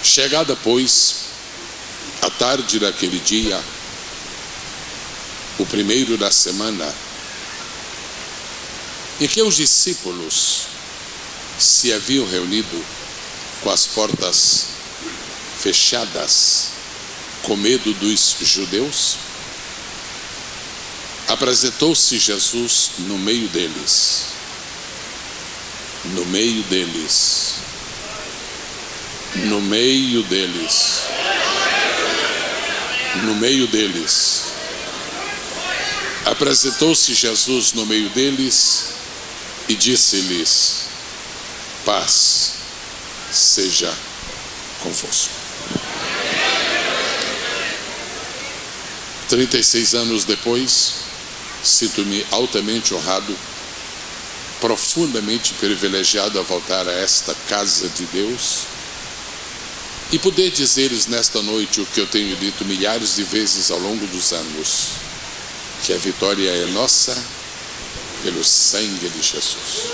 Chegada, pois, a tarde daquele dia, o primeiro da semana, em que os discípulos se haviam reunido com as portas fechadas, com medo dos judeus, apresentou-se Jesus no meio deles. No meio deles. No meio deles. No meio deles. Apresentou-se Jesus no meio deles e disse-lhes: paz seja convosco. 36 anos depois, sinto-me altamente honrado, profundamente privilegiado a voltar a esta casa de Deus e poder dizer-lhes nesta noite o que eu tenho dito milhares de vezes ao longo dos anos, que a vitória é nossa pelo sangue de Jesus.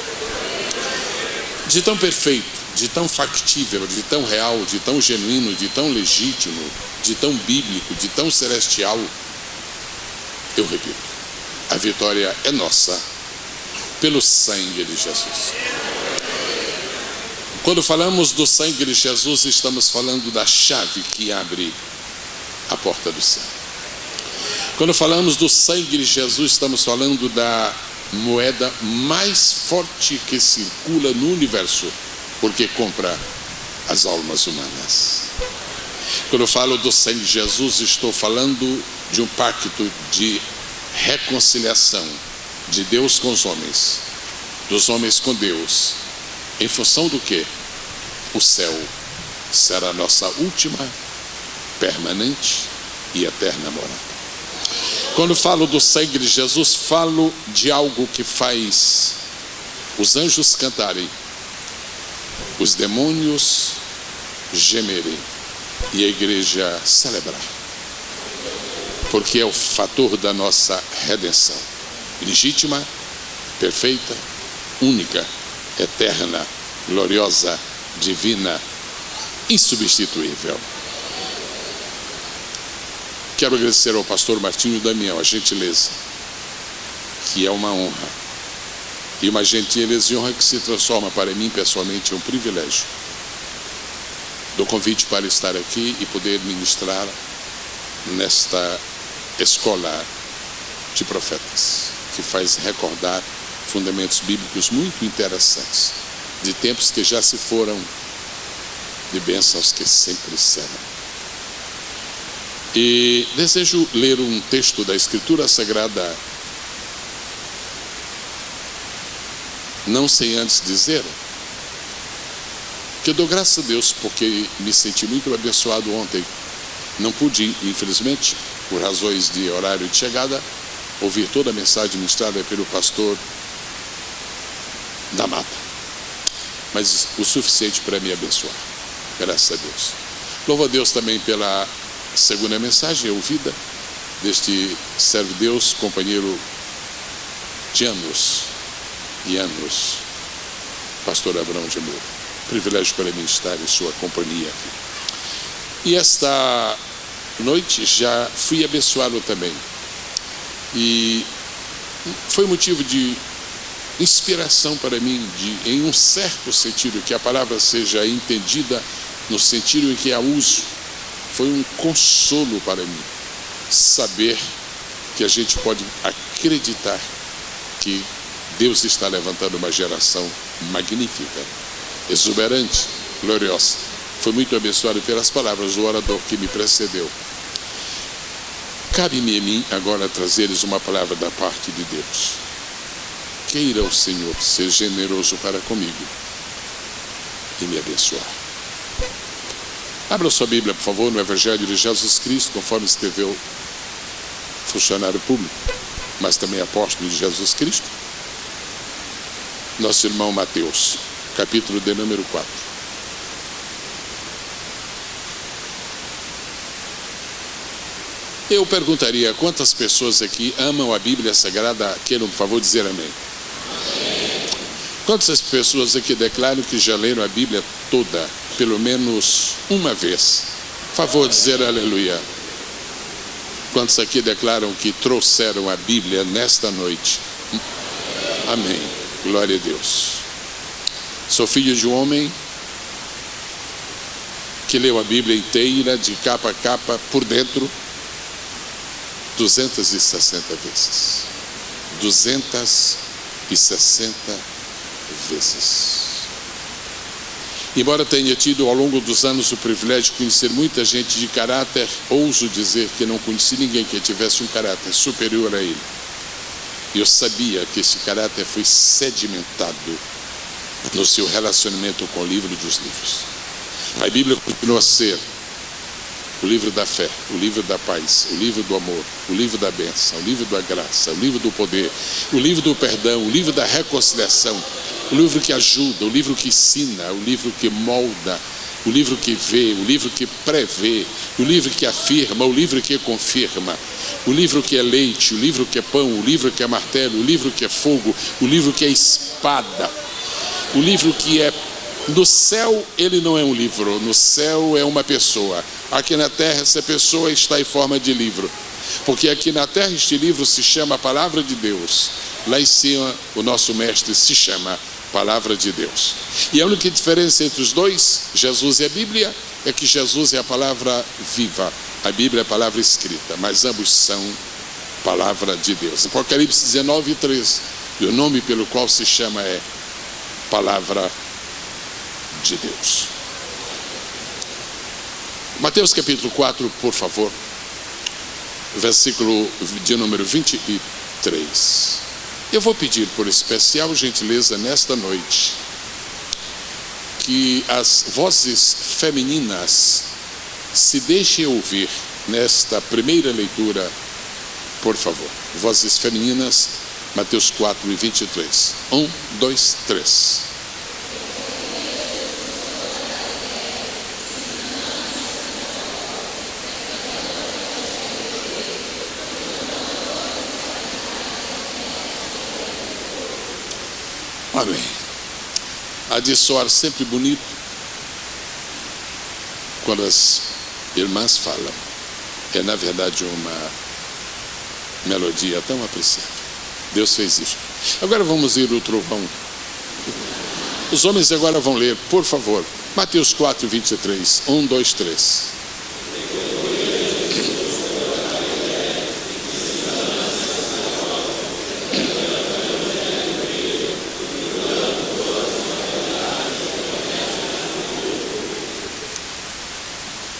De tão perfeito, de tão factível, de tão real, de tão genuíno, de tão legítimo, de tão bíblico, de tão celestial, eu repito, a vitória é nossa pelo sangue de Jesus. Quando falamos do sangue de Jesus, estamos falando da chave que abre a porta do céu. Quando falamos do sangue de Jesus, estamos falando da moeda mais forte que circula no universo, porque compra as almas humanas. Quando eu falo do sangue de Jesus, estou falando de um pacto de reconciliação de Deus com os homens, dos homens com Deus, em função do que? O céu será a nossa última, permanente e eterna morada. Quando falo do sangue de Jesus, falo de algo que faz os anjos cantarem, os demônios gemerem e a igreja celebrar, porque é o fator da nossa redenção, legítima, perfeita, única, eterna, gloriosa, divina, insubstituível. Quero agradecer ao pastor Martinho Damião a gentileza, que é uma honra, e uma gentileza e honra que se transforma para mim pessoalmente em um privilégio, do convite para estar aqui e poder ministrar nesta escola de profetas, que faz recordar fundamentos bíblicos muito interessantes, de tempos que já se foram, de bênçãos que sempre serão. E desejo ler um texto da Escritura Sagrada, não sem antes dizer que eu dou graças a Deus porque me senti muito abençoado ontem. Não pude, infelizmente, por razões de horário de chegada, ouvir toda a mensagem ministrada pelo pastor da Mata, mas o suficiente para me abençoar, graças a Deus. Louvo a Deus também pela segunda mensagem ouvida deste servo de Deus, companheiro de anos e anos, pastor Abraão de Moura. Privilégio para mim estar em sua companhia aqui. E esta noite já fui abençoado também, e foi motivo de inspiração para mim, em um certo sentido, que a palavra seja entendida no sentido em que a uso. Foi um consolo para mim saber que a gente pode acreditar que Deus está levantando uma geração magnífica, exuberante, gloriosa. Foi muito abençoado pelas palavras do orador que me precedeu. Cabe-me a mim agora trazer-lhes uma palavra da parte de Deus. Queira o Senhor ser generoso para comigo e me abençoar. Abra sua Bíblia, por favor, no Evangelho de Jesus Cristo, conforme escreveu funcionário público, mas também apóstolo de Jesus Cristo, nosso irmão Mateus, capítulo de número 4. Eu perguntaria quantas pessoas aqui amam a Bíblia Sagrada, queiram, por favor, dizer amém. Quantas pessoas aqui declaram que já leram a Bíblia toda pelo menos uma vez? Favor dizer aleluia. Quantos aqui declaram que trouxeram a Bíblia nesta noite? Amém. Glória a Deus. Sou filho de um homem que leu a Bíblia inteira, de capa a capa, por dentro, 260 vezes. 260 vezes. Embora tenha tido ao longo dos anos o privilégio de conhecer muita gente de caráter, ouso dizer que não conheci ninguém que tivesse um caráter superior a ele. Eu sabia que esse caráter foi sedimentado no seu relacionamento com o livro dos livros. A Bíblia continua a ser o livro da fé, o livro da paz, o livro do amor, o livro da bênção, o livro da graça, o livro do poder, o livro do perdão, o livro da reconciliação, o livro que ajuda, o livro que ensina, o livro que molda, o livro que vê, o livro que prevê, o livro que afirma, o livro que confirma, o livro que é leite, o livro que é pão, o livro que é martelo, o livro que é fogo, o livro que é espada, o livro que é... No céu ele não é um livro, no céu é uma pessoa. Aqui na terra essa pessoa está em forma de livro, porque aqui na terra este livro se chama Palavra de Deus. Lá em cima o nosso mestre se chama Palavra de Deus. E a única diferença entre os dois, Jesus e a Bíblia, é que Jesus é a palavra viva, a Bíblia é a palavra escrita, mas ambos são Palavra de Deus. Apocalipse 19:13, e o nome pelo qual se chama é Palavra de Deus. Mateus capítulo 4, por favor, versículo de número 23. Eu vou pedir por especial gentileza nesta noite que as vozes femininas se deixem ouvir nesta primeira leitura, por favor. Vozes femininas, Mateus 4 e 23. 1, 2, 3. Amém. Há de soar sempre bonito quando as irmãs falam. É na verdade uma melodia tão apreciável. Deus fez isso. Agora vamos ir o trovão. Os homens agora vão ler, por favor, Mateus 4, 23. 1, 2, 3.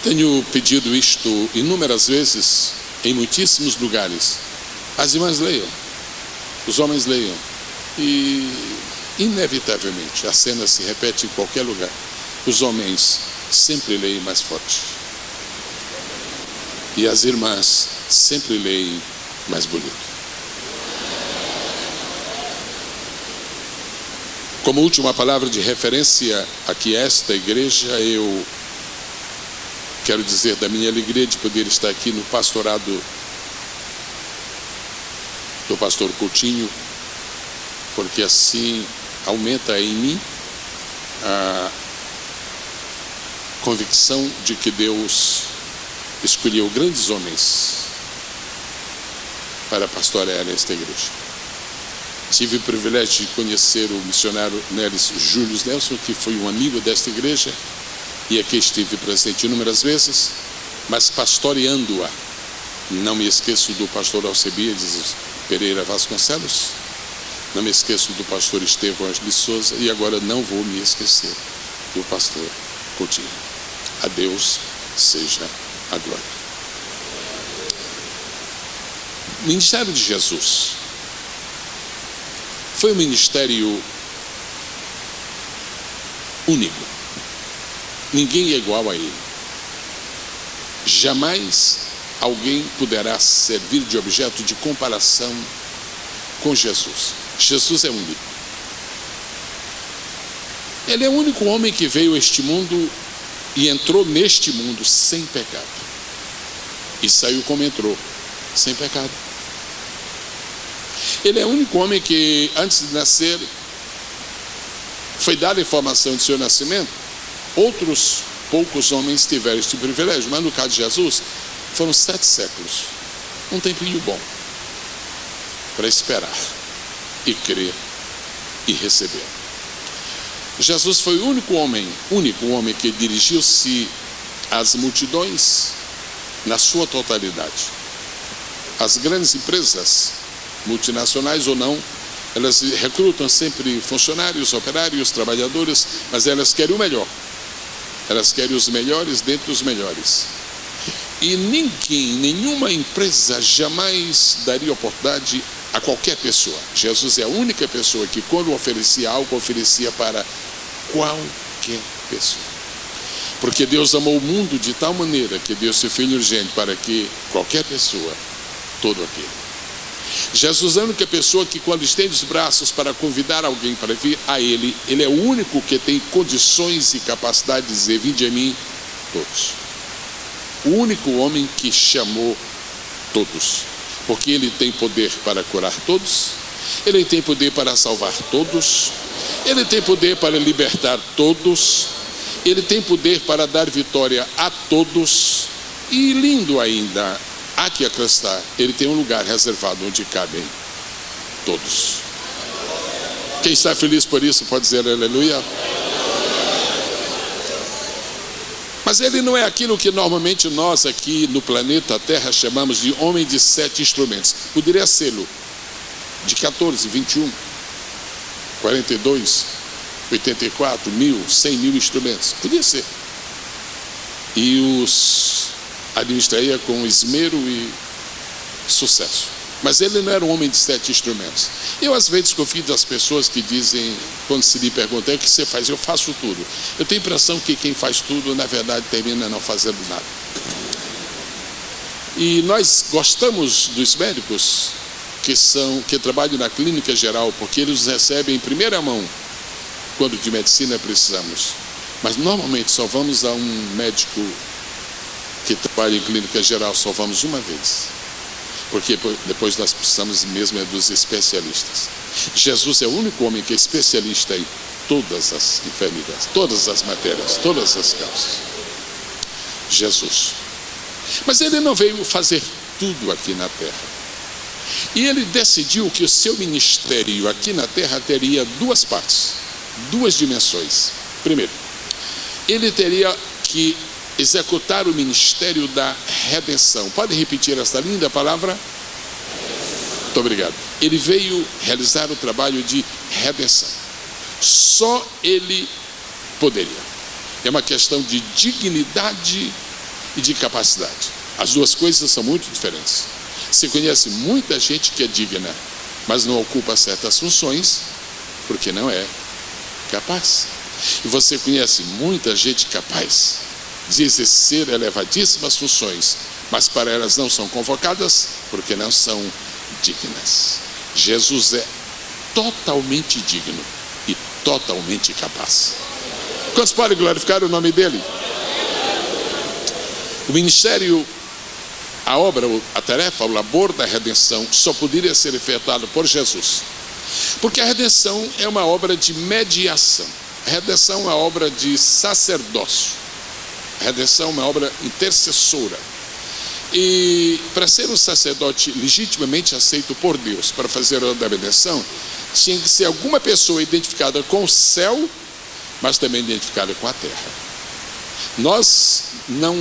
Tenho pedido isto inúmeras vezes, em muitíssimos lugares. As irmãs leiam, os homens leiam, e inevitavelmente a cena se repete em qualquer lugar. Os homens sempre leem mais forte, e as irmãs sempre leem mais bonito. Como última palavra de referência aqui a esta igreja, eu quero dizer da minha alegria de poder estar aqui no pastorado do pastor Coutinho, porque assim aumenta em mim a convicção de que Deus escolheu grandes homens para pastorear esta igreja. Tive o privilégio de conhecer o missionário Nelis Júlio Nelson, que foi um amigo desta igreja, e aqui estive presente inúmeras vezes, mas pastoreando-a. Não me esqueço do pastor Alcebiades Pereira Vasconcelos, não me esqueço do pastor Estevão Ângelo de Souza, e agora não vou me esquecer do pastor Coutinho. A Deus seja a glória. O ministério de Jesus foi um ministério único. Ninguém é igual a ele. Jamais alguém poderá servir de objeto de comparação com Jesus. Jesus é único. Ele é o único homem que veio a este mundo e entrou neste mundo sem pecado. E saiu como entrou, sem pecado. Ele é o único homem que, antes de nascer, foi dada a informação de seu nascimento, Outros poucos homens tiveram este privilégio, mas no caso de Jesus, foram 7 séculos. Um tempinho bom para esperar e crer e receber. Jesus foi o único homem que dirigiu-se às multidões na sua totalidade. As grandes empresas, multinacionais ou não, elas recrutam sempre funcionários, operários, trabalhadores, mas elas querem o melhor. Elas querem os melhores dentre os melhores. E nenhuma empresa jamais daria oportunidade a qualquer pessoa. Jesus é a única pessoa que, quando oferecia algo, oferecia para qualquer pessoa. Porque Deus amou o mundo de tal maneira que deu seu Filho urgente para que qualquer pessoa, todo aquele. Jesus é a única pessoa que, quando estende os braços para convidar alguém para vir a Ele, Ele é o único que tem condições e capacidade de dizer: vinde a mim todos. O único homem que chamou todos, porque Ele tem poder para curar todos, Ele tem poder para salvar todos, Ele tem poder para libertar todos, Ele tem poder para dar vitória a todos. E lindo ainda, há que acrescentar, Ele tem um lugar reservado onde cabem todos. Quem está feliz por isso pode dizer aleluia. Mas Ele não é aquilo que normalmente nós aqui no planeta Terra chamamos de homem de 7 instrumentos. Poderia ser-lo de 14, 21, 42, 84 mil, 100 mil instrumentos. Podia ser. E os administraria com esmero e sucesso. Mas Ele não era um homem de 7 instrumentos. Eu às vezes confio das pessoas que dizem, quando se lhe pergunta: o que você faz? Eu faço tudo. Eu tenho a impressão que quem faz tudo, na verdade, termina não fazendo nada. E nós gostamos dos médicos que trabalham na clínica geral, porque eles nos recebem em primeira mão quando de medicina precisamos. Mas normalmente só vamos a um médico que trabalha em clínica geral, só vamos uma vez, porque depois nós precisamos mesmo dos especialistas. Jesus é o único homem que é especialista em todas as enfermidades, todas as matérias, todas as causas. Jesus. Mas Ele não veio fazer tudo aqui na terra. E Ele decidiu que o seu ministério aqui na terra teria 2 partes, 2 dimensões. Primeiro, Ele teria que executar o ministério da redenção. Pode repetir essa linda palavra? Muito obrigado. Ele veio realizar o trabalho de redenção. Só Ele poderia. É uma questão de dignidade e de capacidade. As 2 coisas são muito diferentes. Você conhece muita gente que é digna, mas não ocupa certas funções porque não é capaz. E você conhece muita gente capaz de exercer elevadíssimas funções, mas para elas não são convocadas porque não são dignas. Jesus é totalmente digno e totalmente capaz. Quantos podem glorificar o nome dele? O ministério, a obra, a tarefa, o labor da redenção só poderia ser efetuado por Jesus, porque a redenção é uma obra de mediação. A redenção é uma obra de sacerdócio. A redenção é uma obra intercessora. E para ser um sacerdote legitimamente aceito por Deus, para fazer a obra da redenção, tinha que ser alguma pessoa identificada com o céu, mas também identificada com a terra. Nós não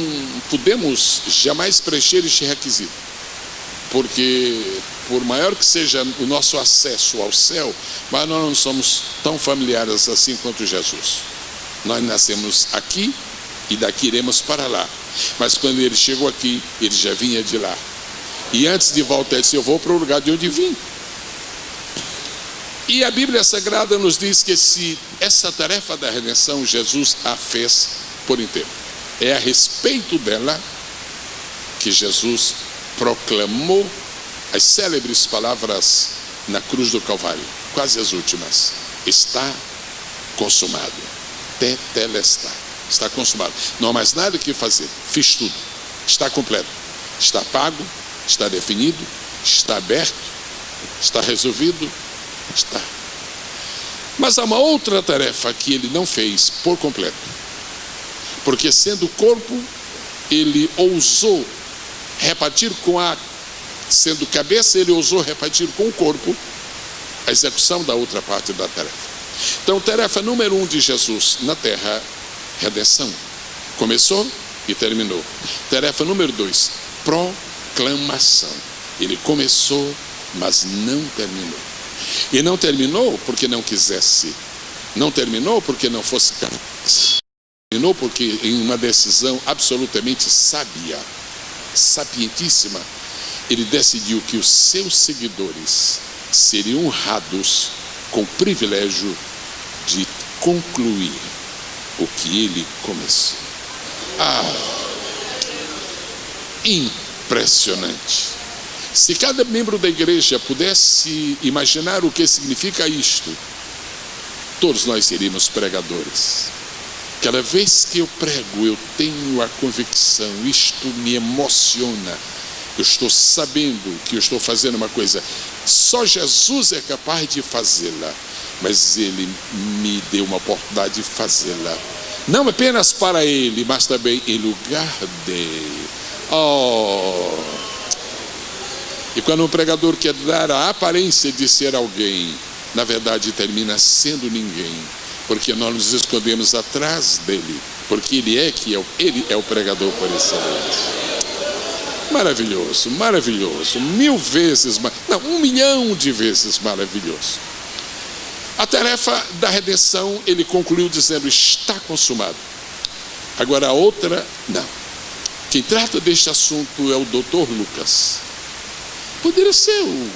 podemos jamais preencher este requisito, porque por maior que seja o nosso acesso ao céu, mas nós não somos tão familiares assim quanto Jesus. Nós nascemos aqui e daqui iremos para lá. Mas quando Ele chegou aqui, Ele já vinha de lá. E antes de voltar, Ele disse: eu vou para o lugar de onde vim. E a Bíblia Sagrada nos diz que essa tarefa da redenção, Jesus a fez por inteiro. É a respeito dela que Jesus proclamou as célebres palavras na cruz do Calvário, quase as últimas: está consumado, tetelestai. Está consumado, não há mais nada que fazer, fiz tudo, está completo, está pago, está definido, está aberto, está resolvido, está. Mas há uma outra tarefa que Ele não fez por completo, Porque sendo corpo, ele ousou repartir sendo cabeça, ele ousou repartir com o corpo a execução da outra parte da tarefa. Então, tarefa número 1 de Jesus na terra, redenção. Começou e terminou. Tarefa número 2, proclamação. Ele começou, mas não terminou. E não terminou porque não quisesse. Não terminou porque não fosse capaz. Terminou porque em uma decisão absolutamente sábia, sapientíssima, ele decidiu que os seus seguidores seriam honrados com o privilégio de concluir o que ele começou. Impressionante. Se cada membro da igreja pudesse imaginar o que significa isto, todos nós seríamos pregadores. Cada vez que eu prego, eu tenho a convicção, isto me emociona. Eu estou sabendo que eu estou fazendo uma coisa, só Jesus é capaz de fazê-la, mas Ele me deu uma oportunidade de fazê-la, não apenas para Ele, mas também em lugar dele. E quando um pregador quer dar a aparência de ser alguém, na verdade termina sendo ninguém, porque nós nos escondemos atrás dele, porque ele é o pregador por excelência. Maravilhoso, maravilhoso, 1000 vezes, não, 1 milhão de vezes maravilhoso. A tarefa da redenção ele concluiu dizendo: está consumado. Agora a outra, não. Quem trata deste assunto é o Dr. Lucas. Poderia ser o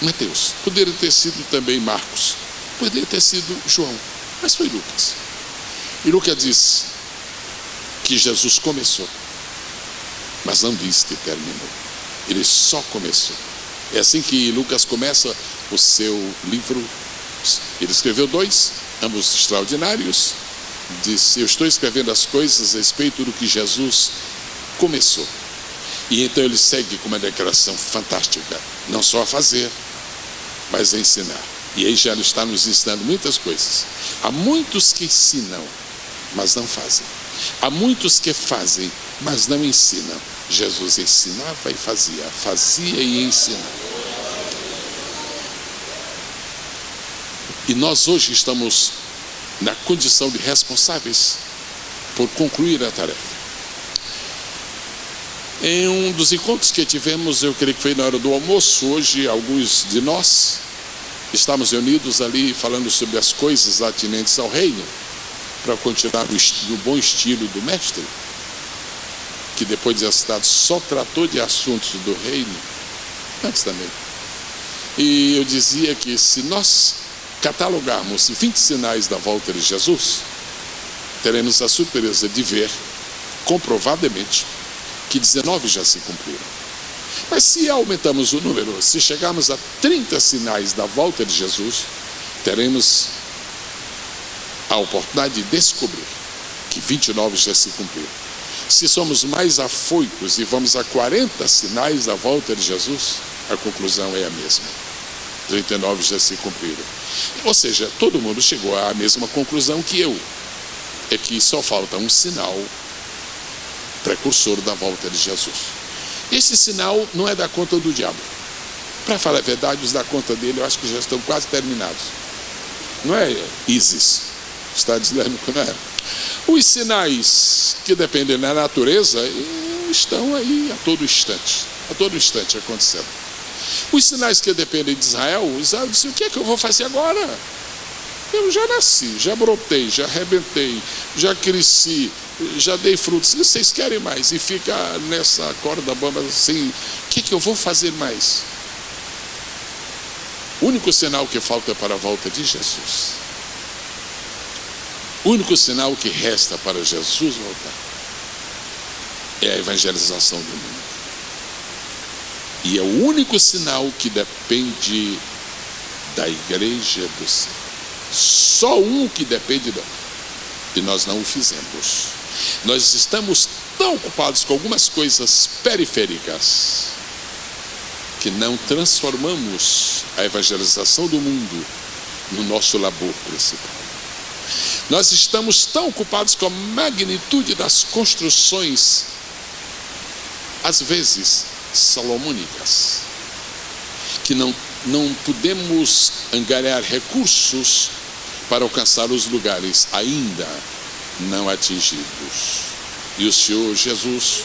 Mateus, poderia ter sido também Marcos, poderia ter sido João, mas foi Lucas. E Lucas disse que Jesus começou, mas não disse que terminou. Ele só começou. É assim que Lucas começa o seu livro. Ele escreveu 2, ambos extraordinários. Disse: eu estou escrevendo as coisas a respeito do que Jesus começou. E então ele segue com uma declaração fantástica: não só a fazer, mas a ensinar. E aí já ele está nos ensinando muitas coisas. Há muitos que ensinam, mas não fazem. Há muitos que fazem, mas não ensinam. Jesus ensinava e fazia, fazia e ensinava. E nós hoje estamos na condição de responsáveis por concluir a tarefa. Em um dos encontros que tivemos, eu creio que foi na hora do almoço, hoje alguns de nós estamos reunidos ali falando sobre as coisas atinentes ao reino, para continuar no bom estilo do mestre, que depois de ter citado só tratou de assuntos do reino, antes também. E eu dizia que se nós catalogarmos 20 sinais da volta de Jesus, teremos a surpresa de ver, comprovadamente, que 19 já se cumpriram. Mas se aumentamos o número, se chegarmos a 30 sinais da volta de Jesus, teremos a oportunidade de descobrir que 29 já se cumpriram. Se somos mais afoitos e vamos a 40 sinais da volta de Jesus, a conclusão é a mesma: 39 já se cumpriram. Ou seja, todo mundo chegou à mesma conclusão que eu. É que só falta um sinal precursor da volta de Jesus. Esse sinal não é da conta do diabo. Para falar a verdade, os da conta dele eu acho que já estão quase terminados. Não é ISIS, está dizendo que não é. Os sinais que dependem da natureza estão aí a todo instante acontecendo. Os sinais que dependem de Israel disse: o que é que eu vou fazer agora? Eu já nasci, já brotei, já arrebentei, já cresci, já dei frutos. Vocês querem mais? E fica nessa corda bamba assim: o que é que eu vou fazer mais? O único sinal que falta para a volta de Jesus, o único sinal que resta para Jesus voltar, é a evangelização do mundo. E é o único sinal que depende da igreja do céu. Só um que depende da... E nós não o fizemos. Nós estamos tão ocupados com algumas coisas periféricas que não transformamos a evangelização do mundo no nosso labor principal. Nós estamos tão ocupados com a magnitude das construções, às vezes salomônicas, que não podemos angariar recursos para alcançar os lugares ainda não atingidos. E o Senhor Jesus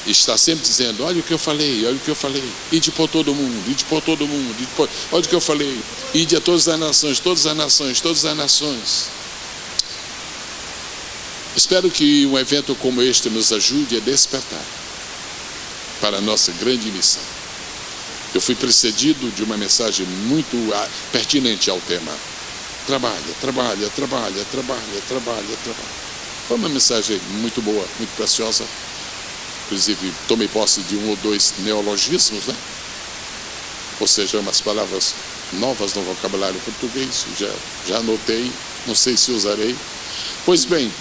está sempre dizendo: olha o que eu falei, olha o que eu falei, ide por todo mundo, ide por todo mundo, olha o que eu falei, ide a todas as nações, todas as nações, todas as nações. Espero que um evento como este nos ajude a despertar para a nossa grande missão. Eu fui precedido de uma mensagem muito pertinente ao tema: trabalha, trabalha, trabalha, trabalha, trabalha, trabalha. Foi uma mensagem muito boa, muito preciosa. Inclusive, tomei posse de 1 ou 2 neologismos, né? Ou seja, umas palavras novas no vocabulário português. Já anotei, não sei se usarei. Pois bem,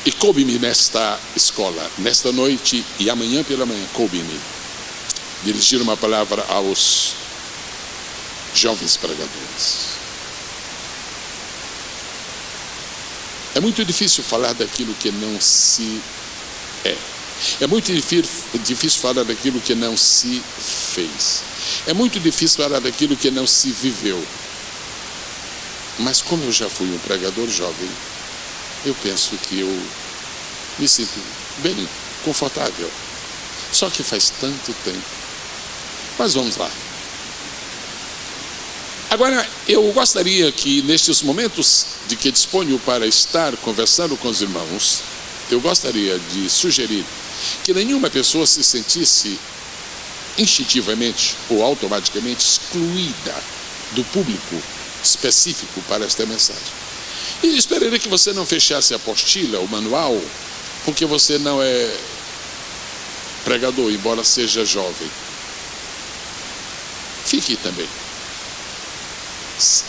e coube-me nesta escola, nesta noite e amanhã pela manhã, coube-me dirigir uma palavra aos jovens pregadores. É muito difícil falar daquilo que não se é. É muito difícil falar daquilo que não se fez. É muito difícil falar daquilo que não se viveu. Mas como eu já fui um pregador jovem, eu penso que eu me sinto bem confortável. Só que faz tanto tempo. Mas vamos lá. Agora, eu gostaria que nestes momentos de que disponho para estar conversando com os irmãos, eu gostaria de sugerir que nenhuma pessoa se sentisse instintivamente ou automaticamente excluída do público específico para esta mensagem. E esperaria que você não fechasse a apostila, o manual, porque você não é pregador, embora seja jovem. Fique também.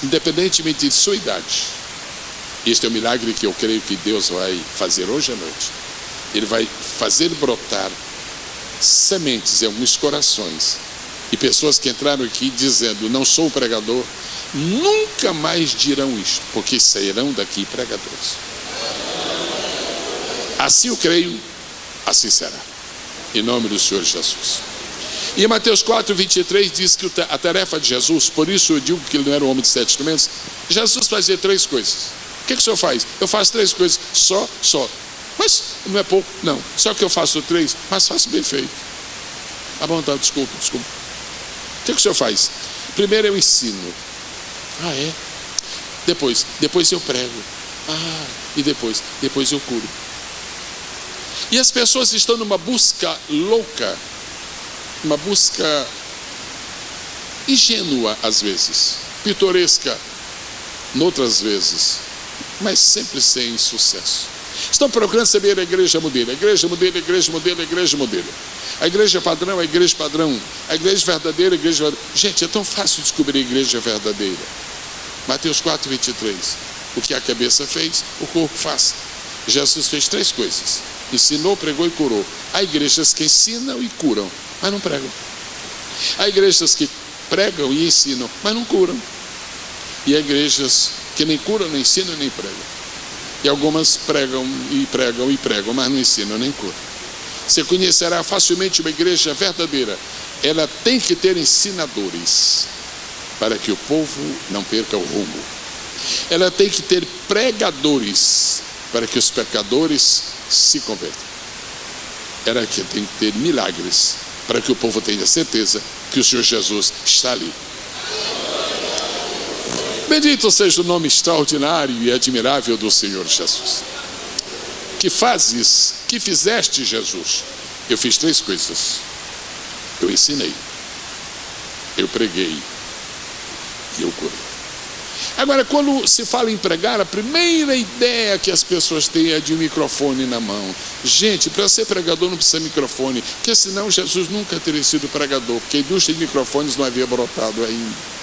Independentemente de sua idade. Este é o milagre que eu creio que Deus vai fazer hoje à noite. Ele vai fazer brotar sementes em alguns corações. E pessoas que entraram aqui dizendo: não sou pregador, nunca mais dirão isto, porque sairão daqui pregadores. Assim eu creio, assim será. Em nome do Senhor Jesus. E em Mateus 4, 23 diz que a tarefa de Jesus, por isso eu digo que ele não era um homem de 7 instrumentos, Jesus fazia 3 coisas. O que o senhor faz? Eu faço 3 coisas, só. Mas não é pouco, não. Só que eu faço 3, mas faço bem feito. Ah, bom, tá, desculpa. O que o senhor faz? Primeiro eu ensino. Ah, é? Depois eu prego. Ah, e depois eu curo. E as pessoas estão numa busca louca, uma busca ingênua às vezes, pitoresca noutras vezes, mas sempre sem sucesso. Estão procurando saber a igreja modelo, a igreja modelo, a igreja modelo, a igreja modelo. A igreja padrão, a igreja padrão. A igreja verdadeira, a igreja verdadeira. Gente, é tão fácil descobrir a igreja verdadeira. Mateus 4, 23. O que a cabeça fez, o corpo faz. Jesus fez 3 coisas: ensinou, pregou e curou. Há igrejas que ensinam e curam, mas não pregam. Há igrejas que pregam e ensinam, mas não curam. E há igrejas que nem curam, nem ensinam, nem pregam. E algumas pregam, mas não ensinam, nem curam. Você conhecerá facilmente uma igreja verdadeira. Ela tem que ter ensinadores, para que o povo não perca o rumo. Ela tem que ter pregadores, para que os pecadores se convertam. Ela tem que ter milagres, para que o povo tenha certeza que o Senhor Jesus está ali. Bendito seja o nome extraordinário e admirável do Senhor Jesus. Que fizeste, Jesus? Eu fiz 3 coisas. Eu ensinei, eu preguei e eu curei. Agora, quando se fala em pregar, a primeira ideia que as pessoas têm é de um microfone na mão. Gente, para ser pregador não precisa de microfone, porque senão Jesus nunca teria sido pregador, porque a indústria de microfones não havia brotado ainda.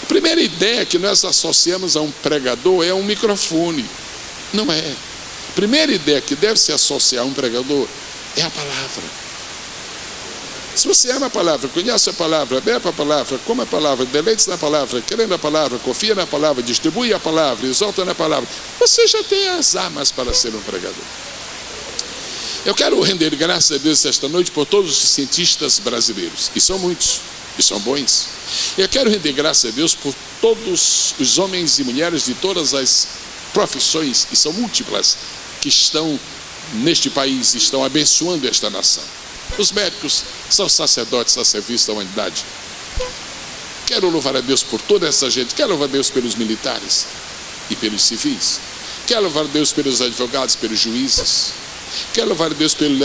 A primeira ideia que nós associamos a um pregador é um microfone. Não é. A primeira ideia que deve se associar a um pregador é a palavra. Se você ama a palavra, conhece a palavra, bebe a palavra, come a palavra, deleite-se na palavra, crê na palavra, confia na palavra, distribui a palavra, exalta na palavra, você já tem as armas para ser um pregador. Eu quero render graças a Deus esta noite por todos os cientistas brasileiros, que são muitos, e são bons. Eu quero render graças a Deus por todos os homens e mulheres de todas as profissões, que são múltiplas, que estão neste país, estão abençoando esta nação. Os médicos são sacerdotes a serviço da humanidade. Quero louvar a Deus por toda essa gente. Quero louvar a Deus pelos militares e pelos civis. Quero louvar a Deus pelos advogados, pelos juízes. Quero louvar a Deus pelos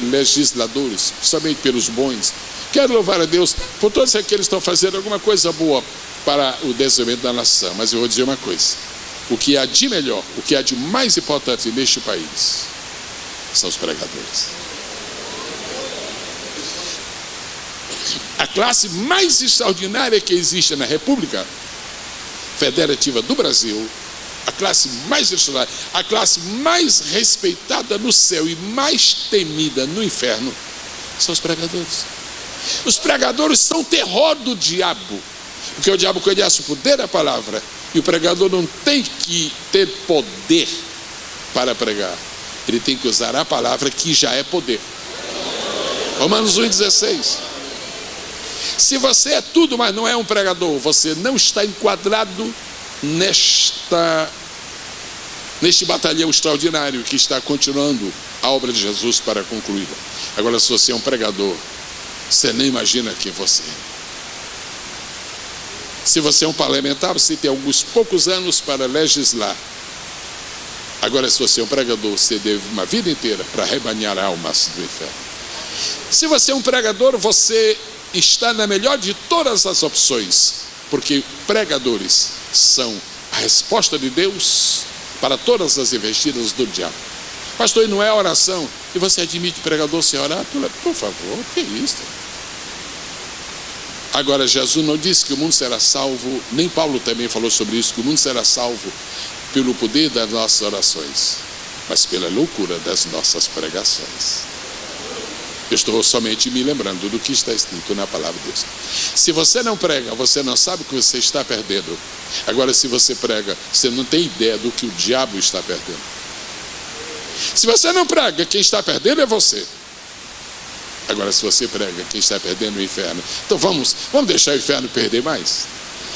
legisladores, principalmente pelos bons. Quero louvar a Deus por todos aqueles que estão fazendo alguma coisa boa para o desenvolvimento da nação. Mas eu vou dizer uma coisa: o que há de melhor, o que há de mais importante neste país são os pregadores. A classe mais extraordinária que existe na República Federativa do Brasil, a classe mais extraordinária, a classe mais respeitada no céu e mais temida no inferno, são os pregadores. Os pregadores são o terror do diabo, porque o diabo conhece o poder da palavra, e o pregador não tem que ter poder para pregar, ele tem que usar a palavra, que já é poder. Romanos 1,16. Se você é tudo, mas não é um pregador, você não está enquadrado neste batalhão extraordinário que está continuando a obra de Jesus para concluí-la. Agora, se você é um pregador, você nem imagina quem você é. Se você é um parlamentar, você tem alguns poucos anos para legislar. Agora, se você é um pregador, você deve uma vida inteira para rebanhar almas do inferno. Se você é um pregador, você está na melhor de todas as opções, porque pregadores são a resposta de Deus para todas as investidas do diabo. Pastor, e não é oração? E você admite pregador sem orar? Por favor, que isso? Agora, Jesus não disse que o mundo será salvo, nem Paulo também falou sobre isso, que o mundo será salvo pelo poder das nossas orações, mas pela loucura das nossas pregações. Eu estou somente me lembrando do que está escrito na palavra de Deus. Se você não prega, você não sabe o que você está perdendo. Agora, se você prega, você não tem ideia do que o diabo está perdendo. Se você não prega, quem está perdendo é você. Agora, se você prega, quem está perdendo é o inferno. Então vamos deixar o inferno perder mais.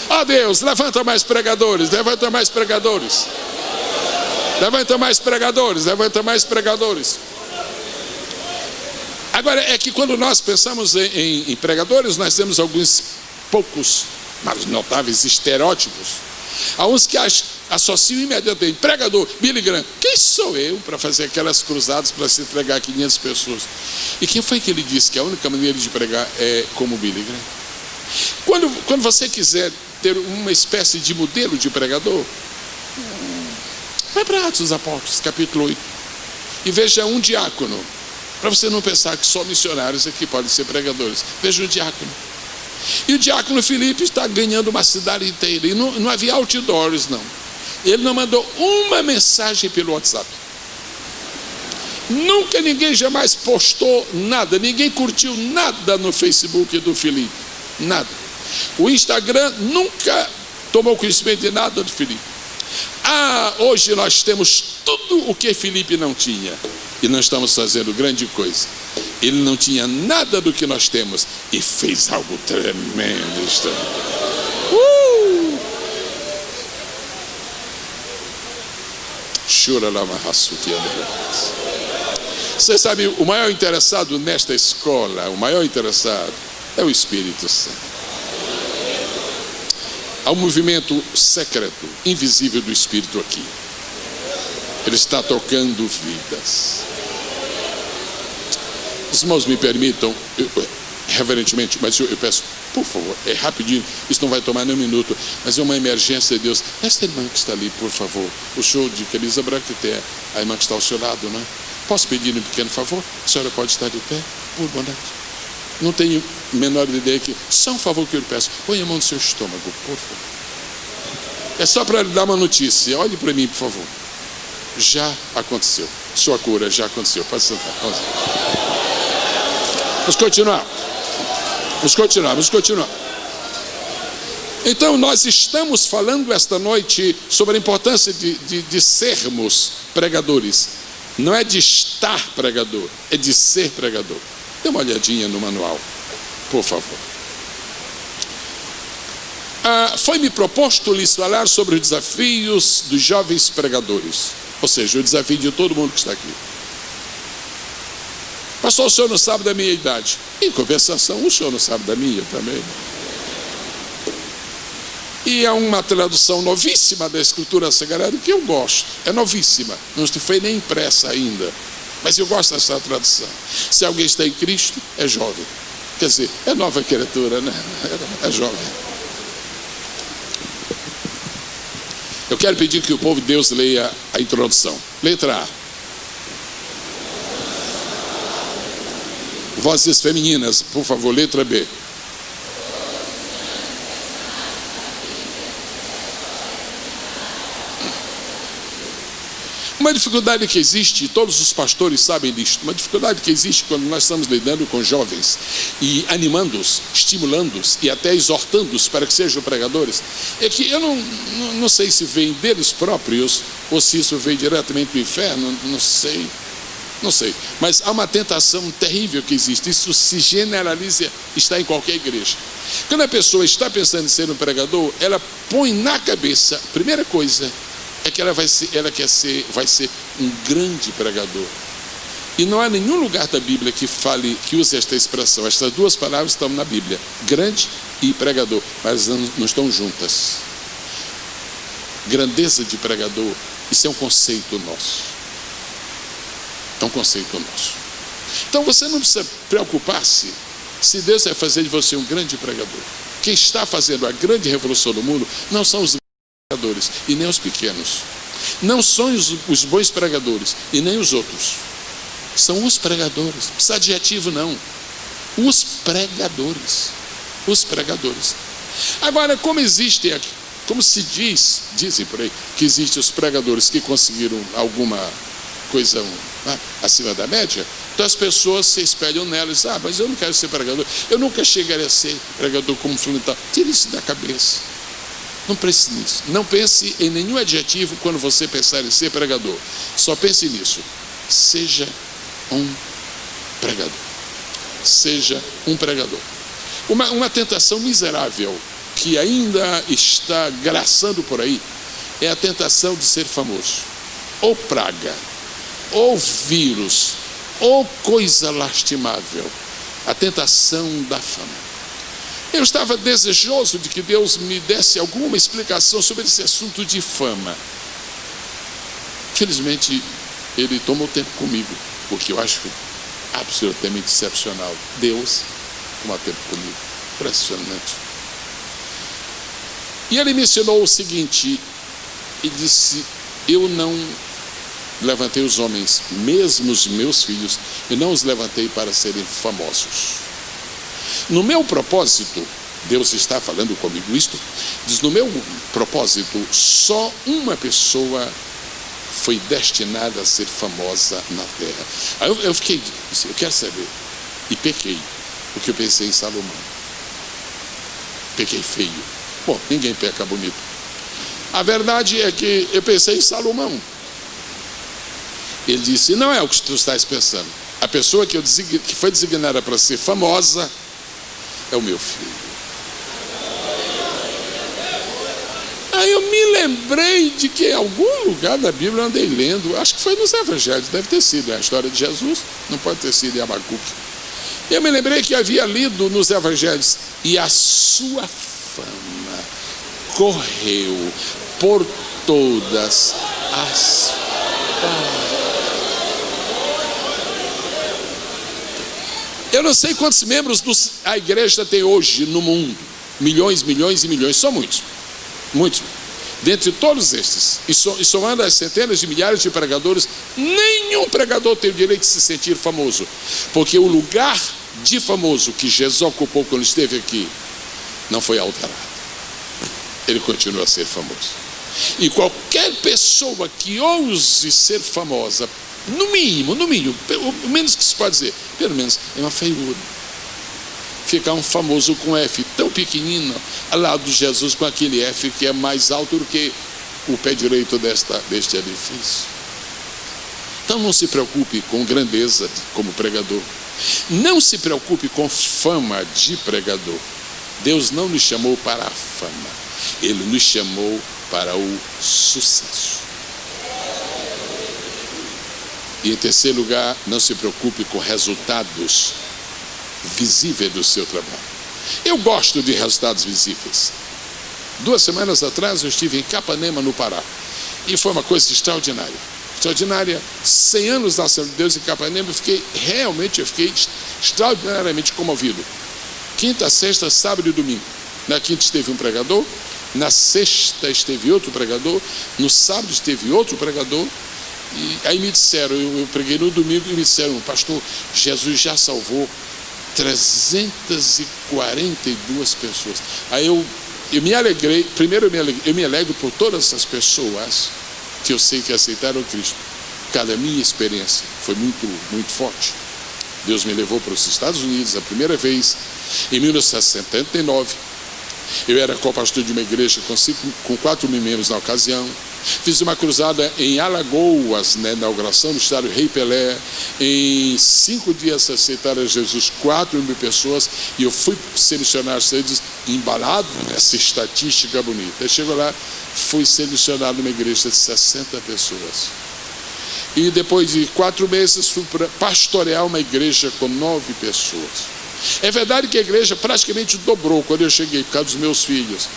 Ó Deus, levanta mais pregadores, levanta mais pregadores. Levanta mais pregadores, levanta mais pregadores. Agora, é que quando nós pensamos em pregadores, nós temos alguns poucos, mas notáveis estereótipos. Há uns que associam imediatamente: pregador, Billy Graham. Quem sou eu para fazer aquelas cruzadas para se pregar a 500 pessoas? E quem foi que ele disse que a única maneira de pregar é como Billy Graham? Quando você quiser ter uma espécie de modelo de pregador, vai para Atos dos Apóstolos, capítulo 8, e veja um diácono. Para você não pensar que só missionários aqui podem ser pregadores. Veja o diácono. E o diácono Filipe está ganhando uma cidade inteira. E não havia outdoors, não. Ele não mandou uma mensagem pelo WhatsApp. Nunca ninguém jamais postou nada. Ninguém curtiu nada no Facebook do Filipe. Nada. O Instagram nunca tomou conhecimento de nada do Filipe. Hoje nós temos tudo o que Filipe não tinha. E nós estamos fazendo grande coisa. Ele não tinha nada do que nós temos e fez algo tremendo. Você sabe, o maior interessado nesta escola, o maior interessado é o Espírito Santo. Há um movimento secreto, invisível do Espírito aqui. Ele está tocando vidas. Os irmãos me permitam, reverentemente, mas eu peço, por favor, é rapidinho, isso não vai tomar nem um minuto, mas é uma emergência de Deus. Esta irmã que está ali, por favor, o show de Elisa Branqueté, a irmã que está ao seu lado, não é? Posso pedir um pequeno favor? A senhora pode estar de pé? Por bondade. Não tenho a menor ideia que, só um favor que eu lhe peço, põe a mão no seu estômago, por favor. É só para lhe dar uma notícia, olhe para mim, por favor. Já aconteceu, sua cura já aconteceu. Pode sentar. Vamos continuar. Vamos continuar. Então, nós estamos falando esta noite sobre a importância de sermos pregadores. Não é de estar pregador, é de ser pregador. Dê uma olhadinha no manual, por favor. Foi-me proposto lhes falar sobre os desafios dos jovens pregadores. Ou seja, o desafio de todo mundo que está aqui. Pastor, o senhor não sabe da minha idade. Em compensação, o senhor não sabe da minha também. E é uma tradução novíssima da Escritura Sagrada que eu gosto. É novíssima, não foi nem impressa ainda. Mas eu gosto dessa tradução. Se alguém está em Cristo, é jovem. Quer dizer, é nova criatura, né? É jovem. Eu quero pedir que o povo de Deus leia a introdução. Letra A. Vozes femininas, por favor, letra B. Uma dificuldade que existe, todos os pastores sabem disto, uma dificuldade que existe quando nós estamos lidando com jovens e animando-os, estimulando-os e até exortando-os para que sejam pregadores, é que eu não sei se vem deles próprios ou se isso vem diretamente do inferno, não sei, mas há uma tentação terrível que existe, isso se generaliza, está em qualquer igreja. Quando a pessoa está pensando em ser um pregador, ela põe na cabeça, primeira coisa, é que ela vai ser um grande pregador. E não há nenhum lugar da Bíblia que use esta expressão. Estas duas palavras estão na Bíblia, grande e pregador, mas não estão juntas. Grandeza de pregador, isso é um conceito nosso. É um conceito nosso. Então você não precisa preocupar-se se Deus vai fazer de você um grande pregador. Quem está fazendo a grande revolução do mundo não são os pregadores e nem os pequenos. Não são os bons pregadores e nem os outros. São os pregadores. Não precisa de adjetivo não. Os pregadores. Os pregadores. Agora, como se dizem por aí, que existem os pregadores que conseguiram alguma coisa acima da média, então as pessoas se espelham nelas e dizem, mas eu não quero ser pregador, eu nunca chegarei a ser pregador como fulano e tal. Tire isso da cabeça. Não pense nisso. Não pense em nenhum adjetivo quando você pensar em ser pregador. Só pense nisso. Seja um pregador. Seja um pregador. Uma tentação miserável que ainda está graçando por aí é a tentação de ser famoso. Ou praga, ou vírus, ou coisa lastimável. A tentação da fama. Eu estava desejoso de que Deus me desse alguma explicação sobre esse assunto de fama. Felizmente, Ele tomou tempo comigo, porque eu acho absolutamente excepcional. Deus tomou tempo comigo. Impressionante. E Ele me ensinou o seguinte, e disse, eu não levantei os homens, mesmo os meus filhos, eu não os levantei para serem famosos. No meu propósito, Deus está falando comigo isto, diz, no meu propósito, só uma pessoa foi destinada a ser famosa na terra. Aí eu fiquei, eu quero saber, e pequei, porque eu pensei em Salomão. Pequei feio. Bom, ninguém peca bonito. A verdade é que eu pensei em Salomão. Ele disse, não é o que tu estás pensando. A pessoa que foi designada para ser famosa é o meu filho. Aí eu me lembrei de que em algum lugar da Bíblia eu andei lendo, acho que foi nos Evangelhos, deve ter sido, a história de Jesus, não pode ter sido em Abacuque. Eu me lembrei que havia lido nos Evangelhos, e a sua fama correu por todas as partes. Eu não sei quantos membros a igreja tem hoje no mundo. Milhões, milhões e milhões. São muitos. Muitos. Dentre todos estes, e somando as centenas de milhares de pregadores, nenhum pregador tem o direito de se sentir famoso. Porque o lugar de famoso que Jesus ocupou quando esteve aqui, não foi alterado. Ele continua a ser famoso. E qualquer pessoa que ouse ser famosa, no mínimo, o menos que se pode dizer, pelo menos é uma feiura. ficar um famoso com F, tão pequenino, ao lado de Jesus com aquele F que é mais alto do que o pé direito deste edifício. Então não se preocupe com grandeza como pregador. Não se preocupe com fama de pregador. Deus não nos chamou para a fama. Ele nos chamou para o sucesso. E em terceiro lugar, não se preocupe com resultados visíveis do seu trabalho. Eu gosto de resultados visíveis. 2 semanas atrás eu estive em Capanema, no Pará. E foi uma coisa extraordinária. 100 anos da Assembleia de Deus em Capanema, eu fiquei extraordinariamente comovido. Quinta, sexta, sábado e domingo. Na quinta esteve um pregador, na sexta esteve outro pregador, no sábado esteve outro pregador. E aí me disseram, eu preguei no domingo e me disseram: pastor, Jesus já salvou 342 pessoas. Aí eu me alegrei. Primeiro eu me alegro por todas essas pessoas que eu sei que aceitaram Cristo. Cada minha experiência foi muito, muito forte. Deus me levou para os Estados Unidos a primeira vez em 1979. Eu era co-pastor de uma igreja com 4 mil membros na ocasião. Fiz uma cruzada em Alagoas, na inauguração do estádio Rei Pelé. Em 5 dias aceitaram Jesus 4 mil pessoas. E eu fui selecionar eles embalado nessa estatística bonita. Eu chego lá, fui selecionado numa igreja de 60 pessoas. E depois de 4 meses fui pastorear uma igreja com 9 pessoas. É verdade que a igreja praticamente dobrou quando eu cheguei, por causa dos meus filhos.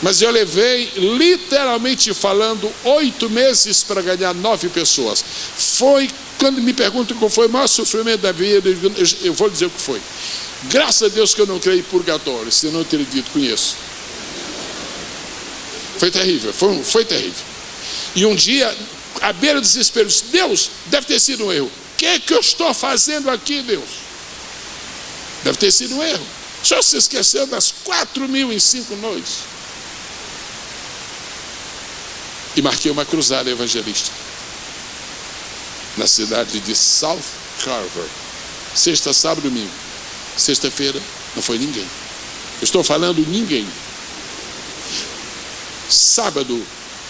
Mas eu levei, literalmente falando, 8 meses para ganhar 9 pessoas. Foi, quando me perguntam qual foi o maior sofrimento da vida, eu vou dizer o que foi. Graças a Deus que eu não creio em purgatório, senão eu teria dito: conheço. Foi terrível, foi terrível. E um dia, à beira do desespero, disse: Deus, deve ter sido um erro. O que é que eu estou fazendo aqui, Deus? Deve ter sido um erro. O senhor se esqueceu das 4 mil em 5 noites. E marquei uma cruzada evangelística na cidade de South Carver. Sexta, sábado e domingo. Sexta-feira não foi ninguém. Eu estou falando ninguém. Sábado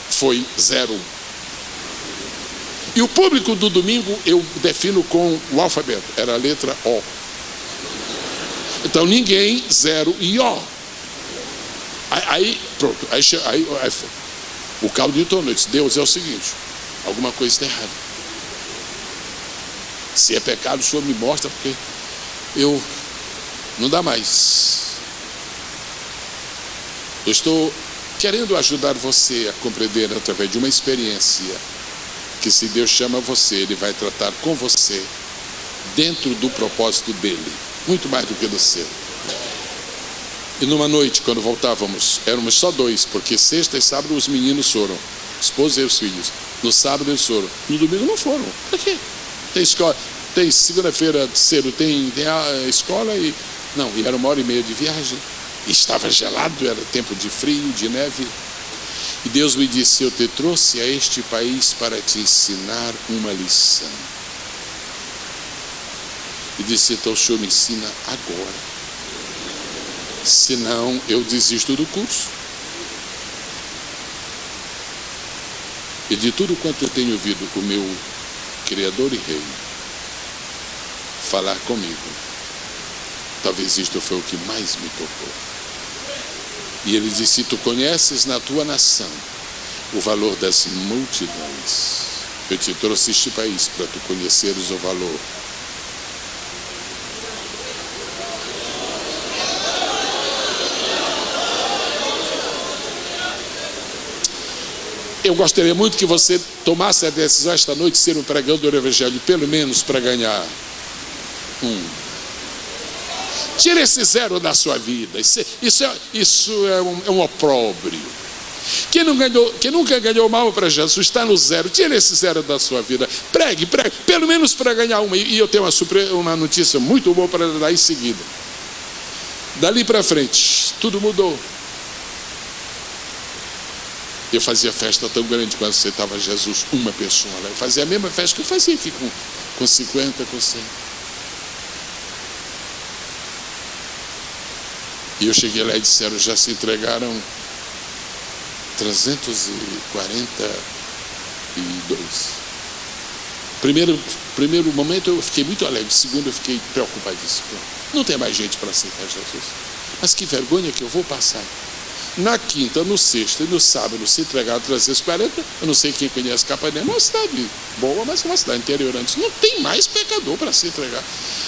foi 0. E o público do domingo eu defino com o alfabeto. Era a letra O. Então ninguém, 0 e O. Aí pronto. Aí foi. O caldo de torno. Eu disse: Deus, é o seguinte, alguma coisa está errada. Se é pecado, o Senhor me mostra, porque eu não dá mais. Eu estou querendo ajudar você a compreender através de uma experiência que, se Deus chama você, Ele vai tratar com você dentro do propósito dEle, muito mais do que do seu. E numa noite, quando voltávamos, éramos só 2, porque sexta e sábado os meninos foram, esposa e os filhos. No sábado eles foram, no domingo não foram. Por quê? Tem escola, tem segunda-feira cedo, tem a escola e era 1h30 de viagem. E estava gelado, era tempo de frio, de neve. E Deus me disse: eu te trouxe a este país para te ensinar uma lição. E disse: então o Senhor me ensina agora. Senão eu desisto do curso. E de tudo quanto eu tenho ouvido o meu Criador e Rei falar comigo, talvez isto foi o que mais me tocou. E ele disse: tu conheces na tua nação o valor das multidões. Eu te trouxe este país para tu conheceres o valor . Eu gostaria muito que você tomasse a decisão esta noite de ser um pregador do evangelho, pelo menos para ganhar 1. Tira esse 0 da sua vida. Isso é um opróbrio. Quem nunca ganhou mal para Jesus está no 0. Tira esse 0 da sua vida. Pregue, pelo menos para ganhar 1. E eu tenho uma notícia muito boa para dar em seguida. Dali para frente, tudo mudou. Eu fazia festa tão grande quando aceitava Jesus, uma pessoa lá. Eu fazia a mesma festa que eu fazia aqui com 50, com 100. E eu cheguei lá e disseram, já se entregaram 342. Primeiro momento eu fiquei muito alegre, segundo eu fiquei preocupadíssimo. Não tem mais gente para aceitar Jesus. Mas que vergonha que eu vou passar. Na quinta, no sexta e no sábado se entregaram 340. Eu não sei quem conhece Capanema, é uma cidade boa, mas é uma cidade interiorante. Não tem mais pecador para se entregar.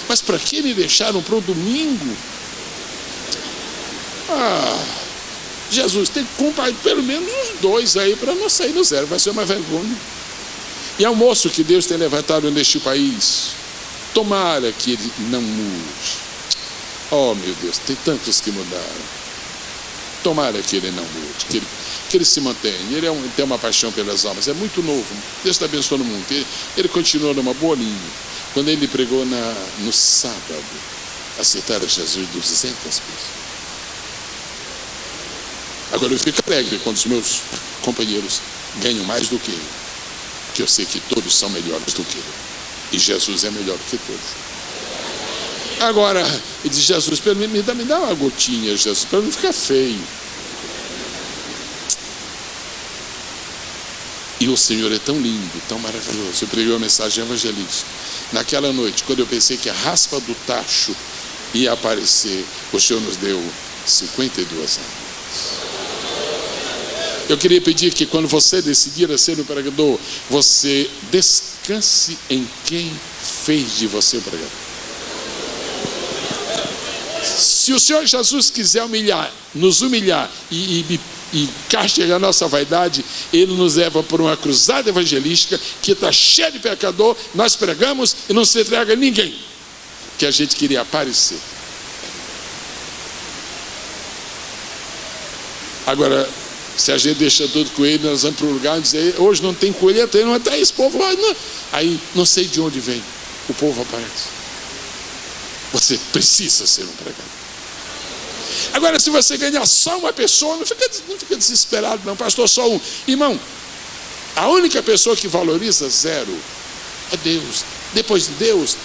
Mas para que me deixaram para o domingo? Jesus tem que comprar pelo menos uns 2 aí para não sair no zero. Vai ser uma vergonha. E ao moço que Deus tem levantado neste país, tomara que ele não mude. Oh meu Deus, tem tantos que mudaram. Tomara que ele não mude, que ele se mantenha. Ele tem uma paixão pelas almas, é muito novo. Deus está abençoando muito. Ele continua numa boa linha. Quando ele pregou no sábado, aceitaram Jesus 200 pessoas. Agora eu fico alegre quando os meus companheiros ganham mais do que eu, porque eu sei que todos são melhores do que eu, e Jesus é melhor que todos. Agora, ele diz, Jesus, me dá uma gotinha, Jesus, para não ficar feio. E o Senhor é tão lindo, tão maravilhoso. Eu preguei uma mensagem evangelística. Naquela noite, quando eu pensei que a raspa do tacho ia aparecer, o Senhor nos deu 52 anos. Eu queria pedir que quando você decidir a ser um pregador, você descanse em quem fez de você um pregador. Se o Senhor Jesus quiser nos humilhar e castigar a nossa vaidade, Ele nos leva por uma cruzada evangelística que está cheia de pecador, nós pregamos e não se entrega a ninguém, que a gente queria aparecer. Agora, se a gente deixa tudo com ele, nós vamos para o lugar e dizer, hoje não tem colheita, não está esse povo lá, não. Aí não sei de onde vem, o povo aparece. Você precisa ser um pregador. Agora, se você ganhar só uma pessoa, não fica desesperado, não, pastor, só um. Irmão, a única pessoa que valoriza 0 é Deus. Depois de Deus,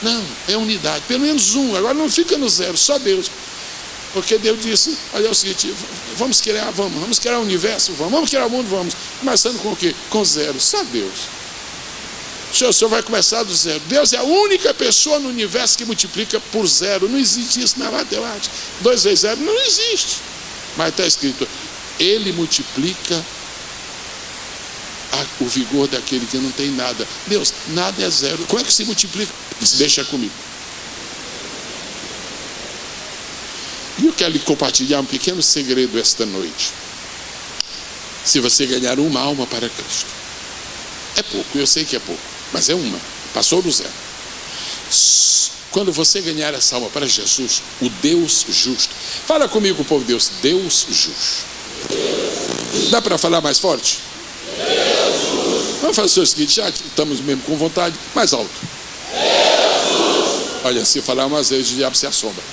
não, é unidade, pelo menos um. Agora não fica no 0, só Deus. Porque Deus disse, olha, é o seguinte, vamos criar o universo, vamos criar o mundo, vamos. Começando com o quê? Com 0, só Deus. O senhor vai começar do 0. Deus é a única pessoa no universo que multiplica por 0. Não existe isso na matemática. 2 vezes 0 não existe. Mas está escrito, Ele multiplica o vigor daquele que não tem nada. Deus, nada é 0. Como é que se multiplica? Deixa comigo. E eu quero lhe compartilhar um pequeno segredo esta noite. Se você ganhar uma alma para Cristo, é pouco, eu sei que é pouco, mas é uma, passou do 0. Quando você ganhar essa alma para Jesus, o Deus justo, fala comigo, povo de Deus, Deus justo. Dá para falar mais forte? Vamos fazer o seguinte, já que estamos mesmo com vontade, mais alto. Olha, se falar umas vezes, o diabo se assombra.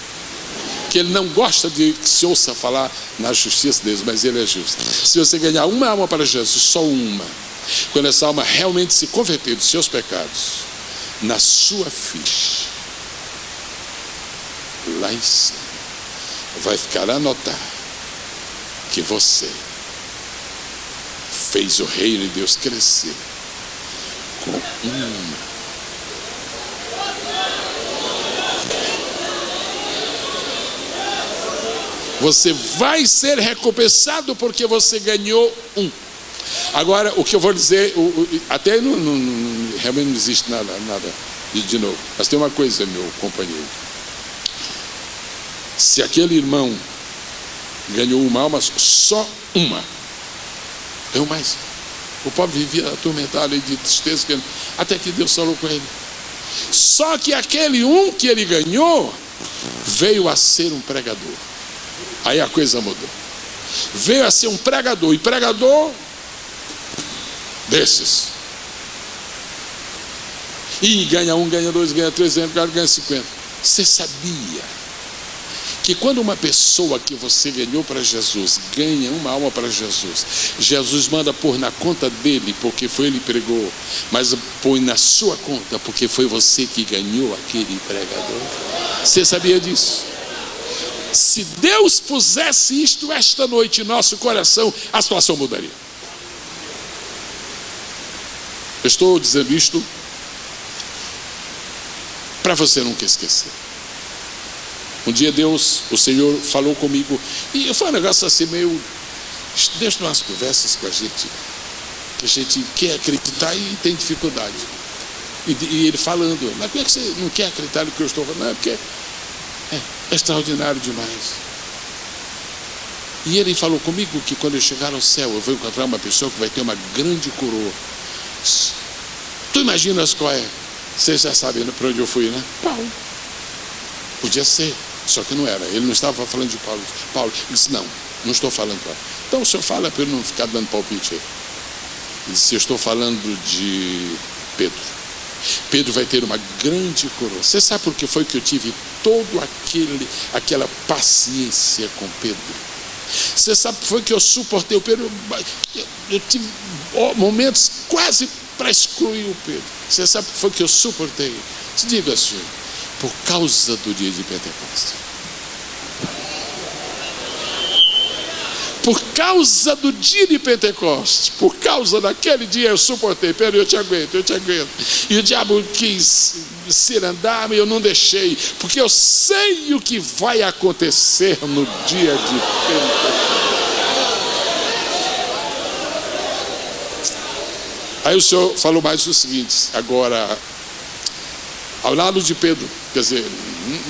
Que ele não gosta de que se ouça falar na justiça de Deus, mas ele é justo. Se você ganhar uma alma para Jesus, só uma, quando essa alma realmente se converter dos seus pecados, na sua ficha, lá em cima, vai ficar a notar que você fez o reino de Deus crescer com uma. Você vai ser recompensado porque você ganhou um. Agora, o que eu vou dizer, até realmente não existe nada de novo. Mas tem uma coisa, meu companheiro. Se aquele irmão ganhou uma alma, só uma. Eu mais. O pobre vivia atormentado de tristeza, até que Deus falou com ele. Só que aquele um que ele ganhou, veio a ser um pregador. Aí a coisa mudou. Veio a ser um pregador. E pregador desses. E ganha 1, ganha 2, ganha 3, ganha 50. Você sabia que quando uma pessoa que você ganhou para Jesus ganha uma alma para Jesus, Jesus manda pôr na conta dele porque foi ele que pregou, mas põe na sua conta porque foi você que ganhou aquele pregador? Você sabia disso? Se Deus pusesse isto esta noite em nosso coração, a situação mudaria. Eu estou dizendo isto para você nunca esquecer. Um dia Deus, o Senhor, falou comigo, e foi um negócio assim meio... Deus tem umas conversas com a gente, que a gente quer acreditar e tem dificuldade. E ele falando, mas por que você não quer acreditar no que eu estou falando? Não, é porque é extraordinário demais. E ele falou comigo que quando eu chegar ao céu, eu vou encontrar uma pessoa que vai ter uma grande coroa. Tu imaginas qual é? Você já sabe para onde eu fui, né? Paulo. Podia ser, só que não era. Ele não estava falando de Paulo. Paulo disse, não estou falando de Paulo. Então o senhor fala para ele não ficar dando palpite aí. Ele disse, eu estou falando de Pedro. Pedro vai ter uma grande coroa. Você sabe por que foi que eu tive aquela paciência com Pedro? Você sabe por que foi que eu suportei o Pedro? Eu tive momentos quase para excluir o Pedro. Você sabe por que foi que eu suportei? Diga assim, por causa do dia de Pentecostes. Por causa do dia de Pentecostes, por causa daquele dia eu suportei. Pedro, eu te aguento. E o diabo quis cirandar-me, eu não deixei, porque eu sei o que vai acontecer no dia de Pentecostes. Aí o Senhor falou mais o seguinte, agora, ao lado de Pedro, quer dizer,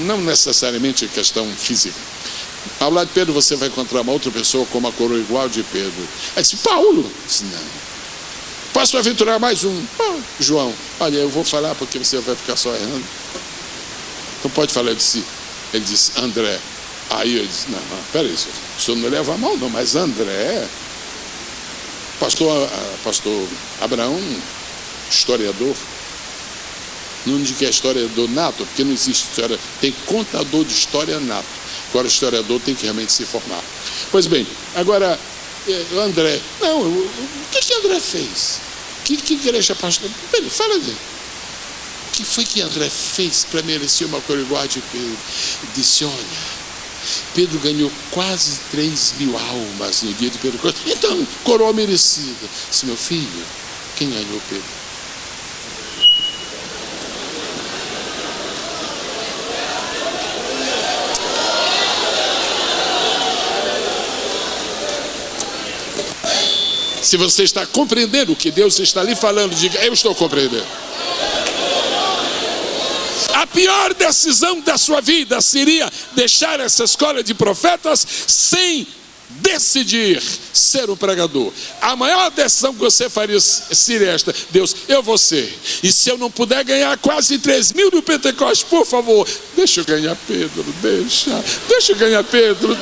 não necessariamente questão física, ao lado de Pedro você vai encontrar uma outra pessoa com uma coroa igual de Pedro. Aí disse, Paulo, disse, não. Posso aventurar mais um? João, olha, eu vou falar porque você vai ficar só errando. Então pode falar, ele disse, André. Aí eu disse, não, peraí, o senhor não leva a mão não, mas André, pastor Abraão, historiador, não digo que é historiador nato, porque não existe história, tem contador de história nato. Agora o historiador tem que realmente se formar. Pois bem, agora, André, o que André fez? Que igreja pastor? Fala dele. O que foi que André fez para merecer uma coroa igual de Pedro? Disse, olha, Pedro ganhou quase 3.000 almas no dia de Pentecostes. Então, coroa merecida. Disse, meu filho, quem ganhou Pedro? Se você está compreendendo o que Deus está lhe falando, diga, eu estou compreendendo. A pior decisão da sua vida seria deixar essa escola de profetas sem decidir ser um pregador. A maior decisão que você faria seria esta, Deus, eu vou ser. E se eu não puder ganhar quase 3.000 no Pentecostes, por favor, deixa eu ganhar Pedro, deixa eu ganhar Pedro,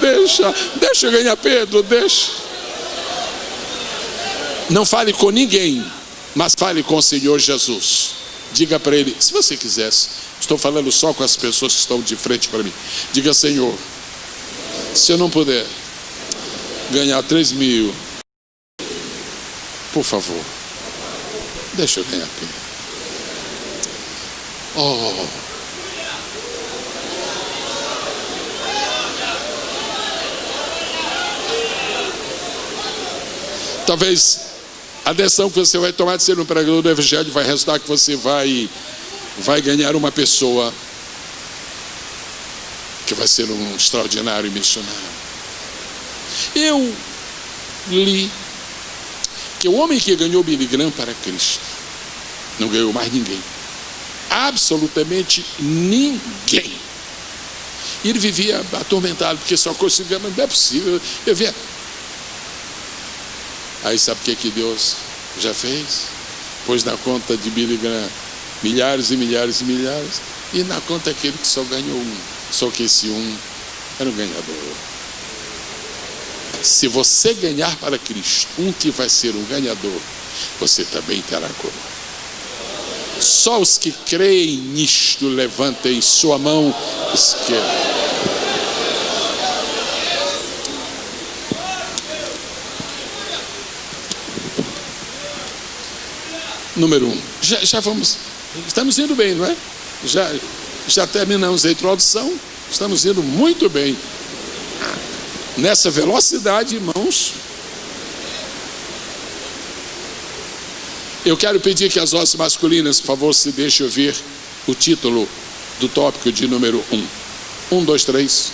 deixa eu ganhar Pedro, deixa. Não fale com ninguém, mas fale com o Senhor Jesus. Diga para ele, se você quisesse, estou falando só com as pessoas que estão de frente para mim. Diga, Senhor, se eu não puder ganhar 3.000, por favor, deixa eu ganhar Pedro. Talvez a decisão que você vai tomar de ser um pregador do Evangelho vai resultar que você vai ganhar uma pessoa que vai ser um extraordinário missionário. Eu li que o homem que ganhou Billy Graham para Cristo não ganhou mais ninguém, absolutamente ninguém. E ele vivia atormentado porque só conseguia, mas não é possível. Eu via. Aí sabe o que Deus já fez? Pôs na conta de Billy Graham milhares e milhares e milhares, e na conta aquele que só ganhou um. Só que esse um era um ganhador. Se você ganhar para Cristo um que vai ser um ganhador, você também terá coroa. Só os que creem nisto levantem sua mão esquerda. Número 1. Já vamos. Estamos indo bem, não é? Já terminamos a introdução. Estamos indo muito bem. Nessa velocidade, irmãos, eu quero pedir que as vozes masculinas, por favor, se deixem ouvir o título do tópico de número 1. 1, 2, 3.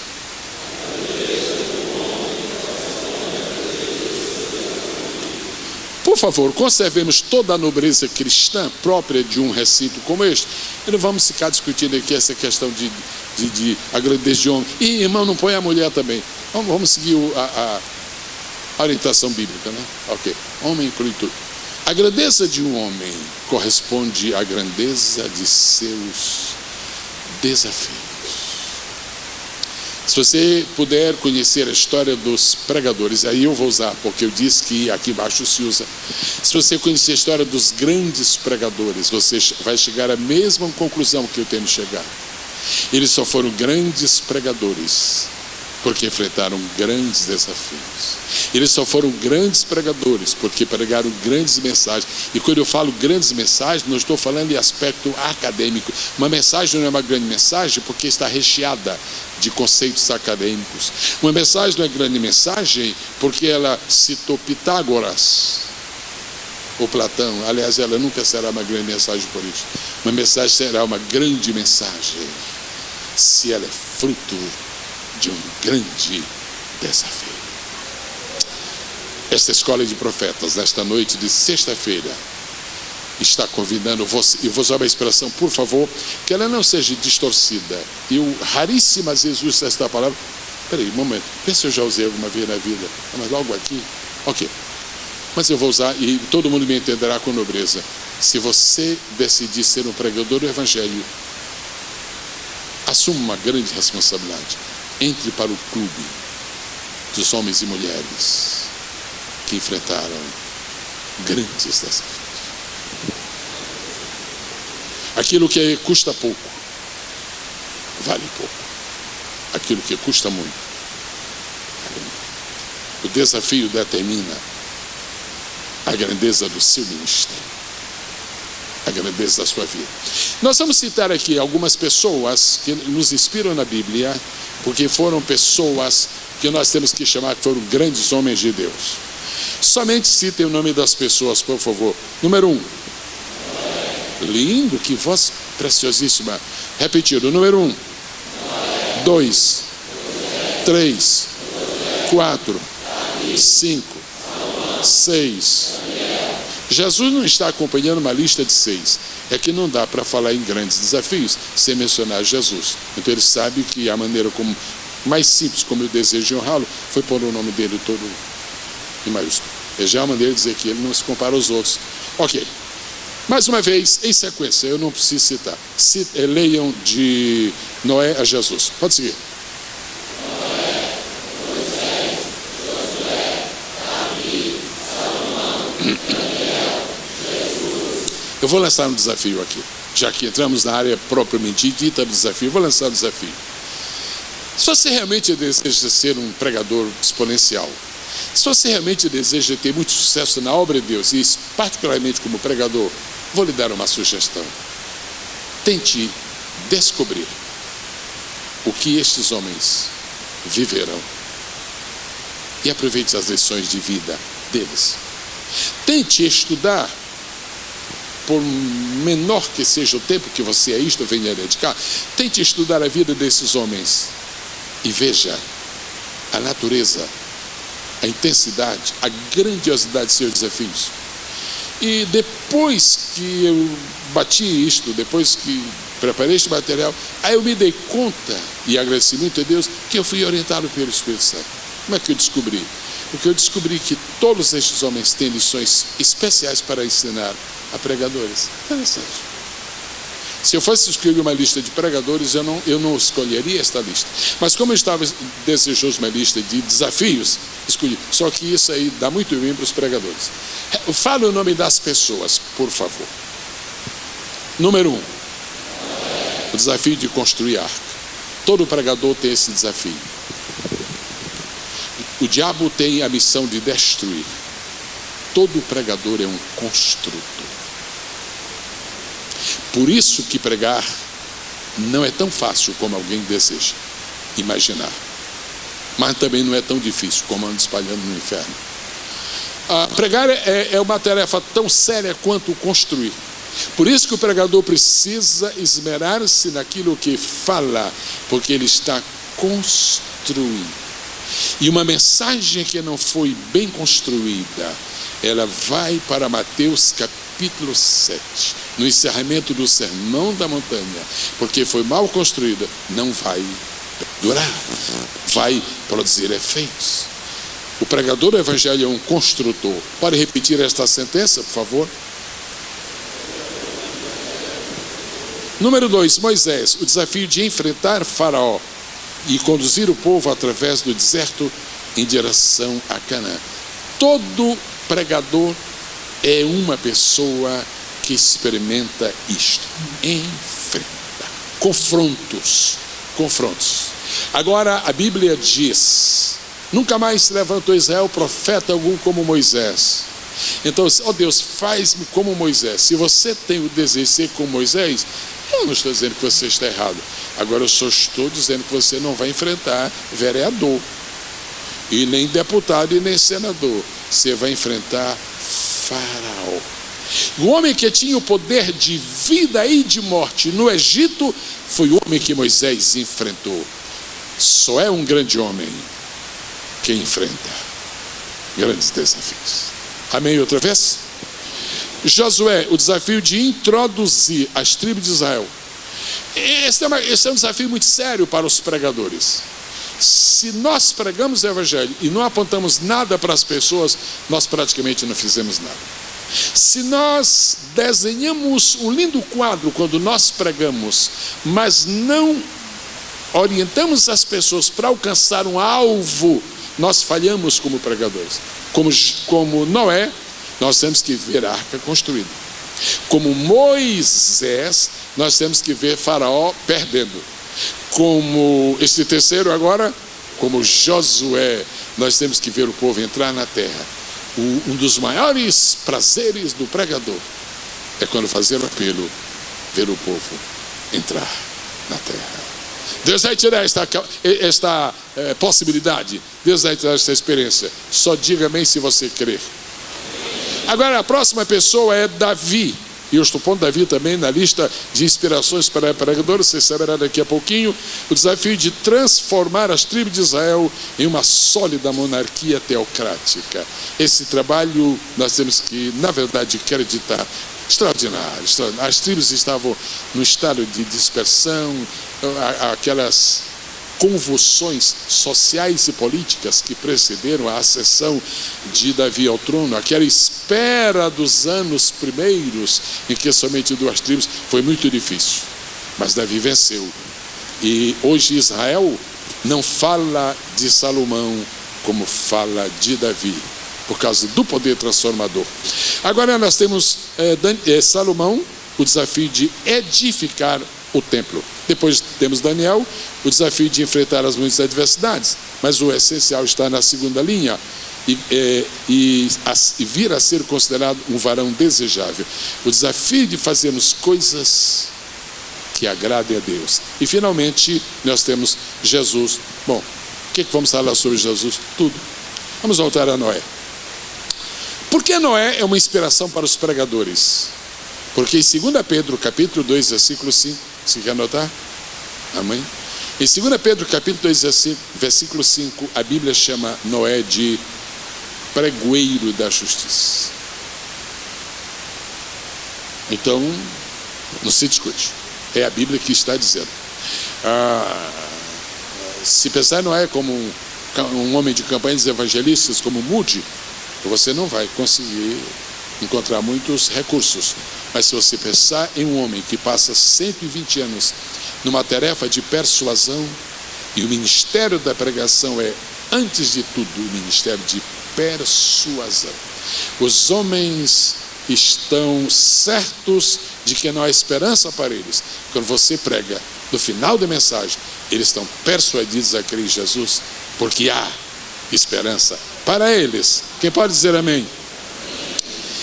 Por favor, conservemos toda a nobreza cristã própria de um recinto como este. E não vamos ficar discutindo aqui essa questão de a grandeza de homem. E, irmão, não põe a mulher também. Vamos seguir a orientação bíblica, né? Ok. Homem inclui tudo. A grandeza de um homem corresponde à grandeza de seus desafios. Se você puder conhecer a história dos pregadores, aí eu vou usar, porque eu disse que aqui embaixo se usa. Se você conhecer a história dos grandes pregadores, você vai chegar à mesma conclusão que eu tenho de chegar. Eles só foram grandes pregadores porque enfrentaram grandes desafios. Eles só foram grandes pregadores porque pregaram grandes mensagens. E quando eu falo grandes mensagens, não estou falando em aspecto acadêmico. Uma mensagem não é uma grande mensagem porque está recheada de conceitos acadêmicos. Uma mensagem não é grande mensagem porque ela citou Pitágoras ou Platão. Aliás, ela nunca será uma grande mensagem por isso. Uma mensagem será uma grande mensagem se ela é fruto de um grande desafio. Esta escola de profetas, nesta noite de sexta-feira, está convidando você, e vou usar uma expressão, por favor, que ela não seja distorcida. Eu raríssimas vezes uso esta palavra. Peraí, um momento, vê se eu já usei alguma vez na vida. Mas logo aqui, ok. Mas eu vou usar, e todo mundo me entenderá com nobreza. Se você decidir ser um pregador do Evangelho, assuma uma grande responsabilidade. Entre para o clube dos homens e mulheres que enfrentaram grandes desafios. Aquilo que custa pouco, vale pouco. Aquilo que custa muito, vale muito. O desafio determina a grandeza do seu ministério, a grandeza da sua vida. Nós vamos citar aqui algumas pessoas que nos inspiram na Bíblia, porque foram pessoas que nós temos que chamar que foram grandes homens de Deus. Somente citem o nome das pessoas, por favor. Número 1. Lindo, que voz preciosíssima. Repetido, número 1. 2. 3. 4. 5. 6. Jesus não está acompanhando uma lista de 6. É que não dá para falar em grandes desafios sem mencionar Jesus. Então ele sabe que a maneira como mais simples como eu desejo honrá-lo foi pôr o nome dele todo em maiúsculo. É já a maneira de dizer que ele não se compara aos outros. Ok. Mais uma vez, em sequência, eu não preciso citar. Leiam de Noé a Jesus. Pode seguir. Eu vou lançar um desafio aqui, já que entramos na área propriamente dita do desafio. Eu vou lançar um desafio. Se você realmente deseja ser um pregador exponencial, se você realmente deseja ter muito sucesso na obra de Deus, e particularmente como pregador, vou lhe dar uma sugestão. Tente descobrir o que estes homens viverão e aproveite as lições de vida deles. Tente estudar, por menor que seja o tempo que você a isto venha a dedicar, tente estudar a vida desses homens e veja a natureza, a intensidade, a grandiosidade de seus desafios. E depois que eu bati isto, depois que preparei este material, aí eu me dei conta, e agradeci muito a Deus, que eu fui orientado pelo Espírito Santo. Como é que eu descobri? Porque eu descobri que todos estes homens têm lições especiais para ensinar a pregadores. Interessante. Se eu fosse escolher uma lista de pregadores, eu não escolheria esta lista. Mas como eu estava desejoso de uma lista de desafios, escolhi. Só que isso aí dá muito bem para os pregadores. Fale o nome das pessoas, por favor. Número 1. O desafio de construir arca. Todo pregador tem esse desafio. O diabo tem a missão de destruir. Todo pregador é um construtor. Por isso que pregar não é tão fácil como alguém deseja imaginar. mas também não é tão difícil como anda espalhando no inferno. Pregar é uma tarefa tão séria quanto construir. Por isso que o pregador precisa esmerar-se naquilo que fala, porque ele está construindo. E uma mensagem que não foi bem construída, ela vai para Mateus capítulo 7, no encerramento do Sermão da Montanha, porque foi mal construída, não vai durar, vai produzir efeitos. O pregador do evangelho é um construtor. Pode repetir esta sentença, por favor? Número 2, Moisés, o desafio de enfrentar Faraó e conduzir o povo através do deserto em direção a Canaã. Todo pregador é uma pessoa que experimenta isto. Enfrenta. Confrontos. Agora a Bíblia diz: nunca mais se levantou Israel profeta algum como Moisés. Então, Deus, faz-me como Moisés. Se você tem o desejo de ser como Moisés, eu não estou dizendo que você está errado. Agora eu só estou dizendo que você não vai enfrentar vereador, e nem deputado, e nem senador. Você vai enfrentar Faraó. O homem que tinha o poder de vida e de morte no Egito foi o homem que Moisés enfrentou. Só é um grande homem que enfrenta grandes desafios. Amém? Outra vez? Josué, o desafio de introduzir as tribos de Israel. Esse é um desafio muito sério para os pregadores. Se nós pregamos o evangelho e não apontamos nada para as pessoas, nós praticamente não fizemos nada. Se nós desenhamos um lindo quadro quando nós pregamos, mas não orientamos as pessoas para alcançar um alvo, nós falhamos como pregadores. Como Noé, nós temos que ver a arca construída. Como Moisés, nós temos que ver Faraó perdendo. Como esse terceiro agora, como Josué, nós temos que ver o povo entrar na terra. Um dos maiores prazeres do pregador é quando fazer o apelo, ver o povo entrar na terra. Deus vai tirar esta possibilidade. Deus vai tirar esta experiência. Só diga amém se você crer. Agora a próxima pessoa é Davi. E eu estou pondo Davi também na lista de inspirações para pregadores. Você saberá daqui a pouquinho. O desafio de transformar as tribos de Israel em uma sólida monarquia teocrática. Esse trabalho nós temos que, na verdade, acreditar. Extraordinário. As tribos estavam no estado de dispersão, aquelas convulsões sociais e políticas que precederam a ascensão de Davi ao trono, aquela espera dos anos primeiros em que somente duas tribos, foi muito difícil, mas Davi venceu. E hoje Israel não fala de Salomão como fala de Davi, por causa do poder transformador. Agora nós temos Salomão, o desafio de edificar o templo. Depois temos Daniel, o desafio de enfrentar as muitas adversidades, mas o essencial está na segunda linha, e vir a ser considerado um varão desejável. O desafio de fazermos coisas que agradem a Deus. E finalmente nós temos Jesus. Bom, o que vamos falar sobre Jesus? Tudo. Vamos voltar a Noé. Por que Noé é uma inspiração para os pregadores? Porque em 2 Pedro capítulo 2, versículo 5, se quer anotar? Amém? Em 2 Pedro capítulo 2, versículo 5, a Bíblia chama Noé de pregoeiro da justiça. Então, não se discute. É a Bíblia que está dizendo. Se pensar em Noé como um homem de campanhas evangelistas, como Moody, você não vai conseguir encontrar muitos recursos. Mas se você pensar em um homem que passa 120 anos numa tarefa de persuasão, e o ministério da pregação é, antes de tudo, o ministério de persuasão. Os homens estão certos de que não há esperança para eles. Quando você prega, no final da mensagem, eles estão persuadidos a crer em Jesus, porque há esperança para eles. Quem pode dizer amém?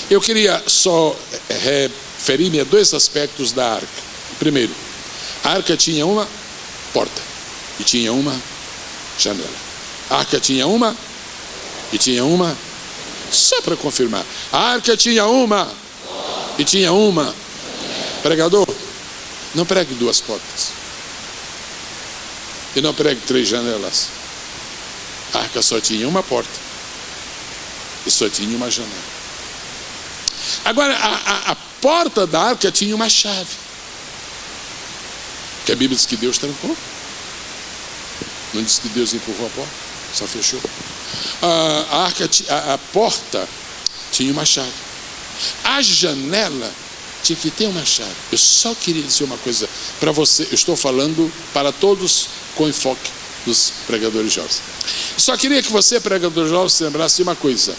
Eu queria só referir-me a dois aspectos da arca. Primeiro, a arca tinha uma porta e tinha uma janela. A arca tinha uma e tinha uma. Só para confirmar. A arca tinha uma e tinha uma. Pregador, não pregue 2 portas. E não pregue 3 janelas. A arca só tinha uma porta e só tinha uma janela. Agora, a porta da arca tinha uma chave, que a Bíblia diz que Deus trancou. Não diz que Deus empurrou a porta, só fechou. A porta tinha uma chave. A janela tinha que ter uma chave. Eu só queria dizer uma coisa para você. Eu estou falando para todos com enfoque dos pregadores jovens. Só queria que você, pregador jovem, se lembrasse de uma coisa.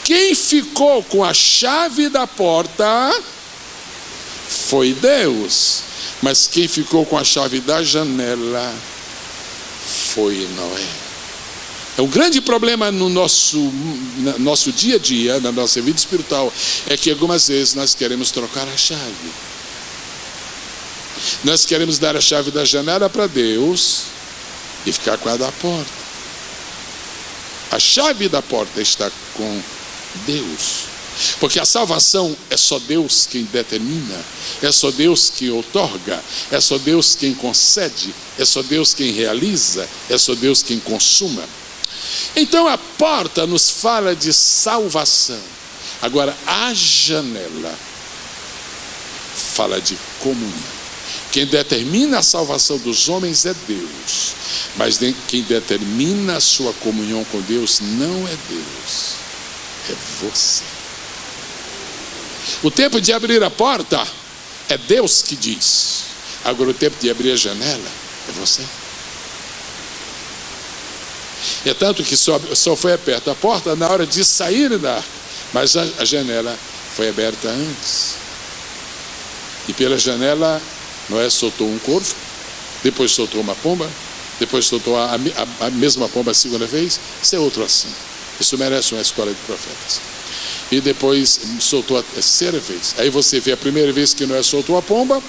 Quem ficou com a chave da porta foi Deus. Mas quem ficou com a chave da janela foi Noé. O grande problema no nosso dia a dia, na nossa vida espiritual, é que algumas vezes nós queremos trocar a chave. Nós queremos dar a chave da janela para Deus e ficar com a da porta. A chave da porta está com Deus. Porque a salvação é só Deus quem determina, é só Deus quem outorga, é só Deus quem concede, é só Deus quem realiza, é só Deus quem consuma. Então a porta nos fala de salvação. Agora a janela fala de comunhão. Quem determina a salvação dos homens é Deus, mas quem determina a sua comunhão com Deus não é Deus, é você. O tempo de abrir a porta é Deus que diz. Agora o tempo de abrir a janela é você. É tanto que só foi aberta a porta na hora de sair da arca, mas a janela foi aberta antes. E pela janela Noé soltou um corvo, depois soltou uma pomba, depois soltou a mesma pomba a segunda vez. Isso é outro assim. Isso merece uma escola de profetas. E depois soltou a terceira vez. Aí você vê a primeira vez que Noé soltou a pomba,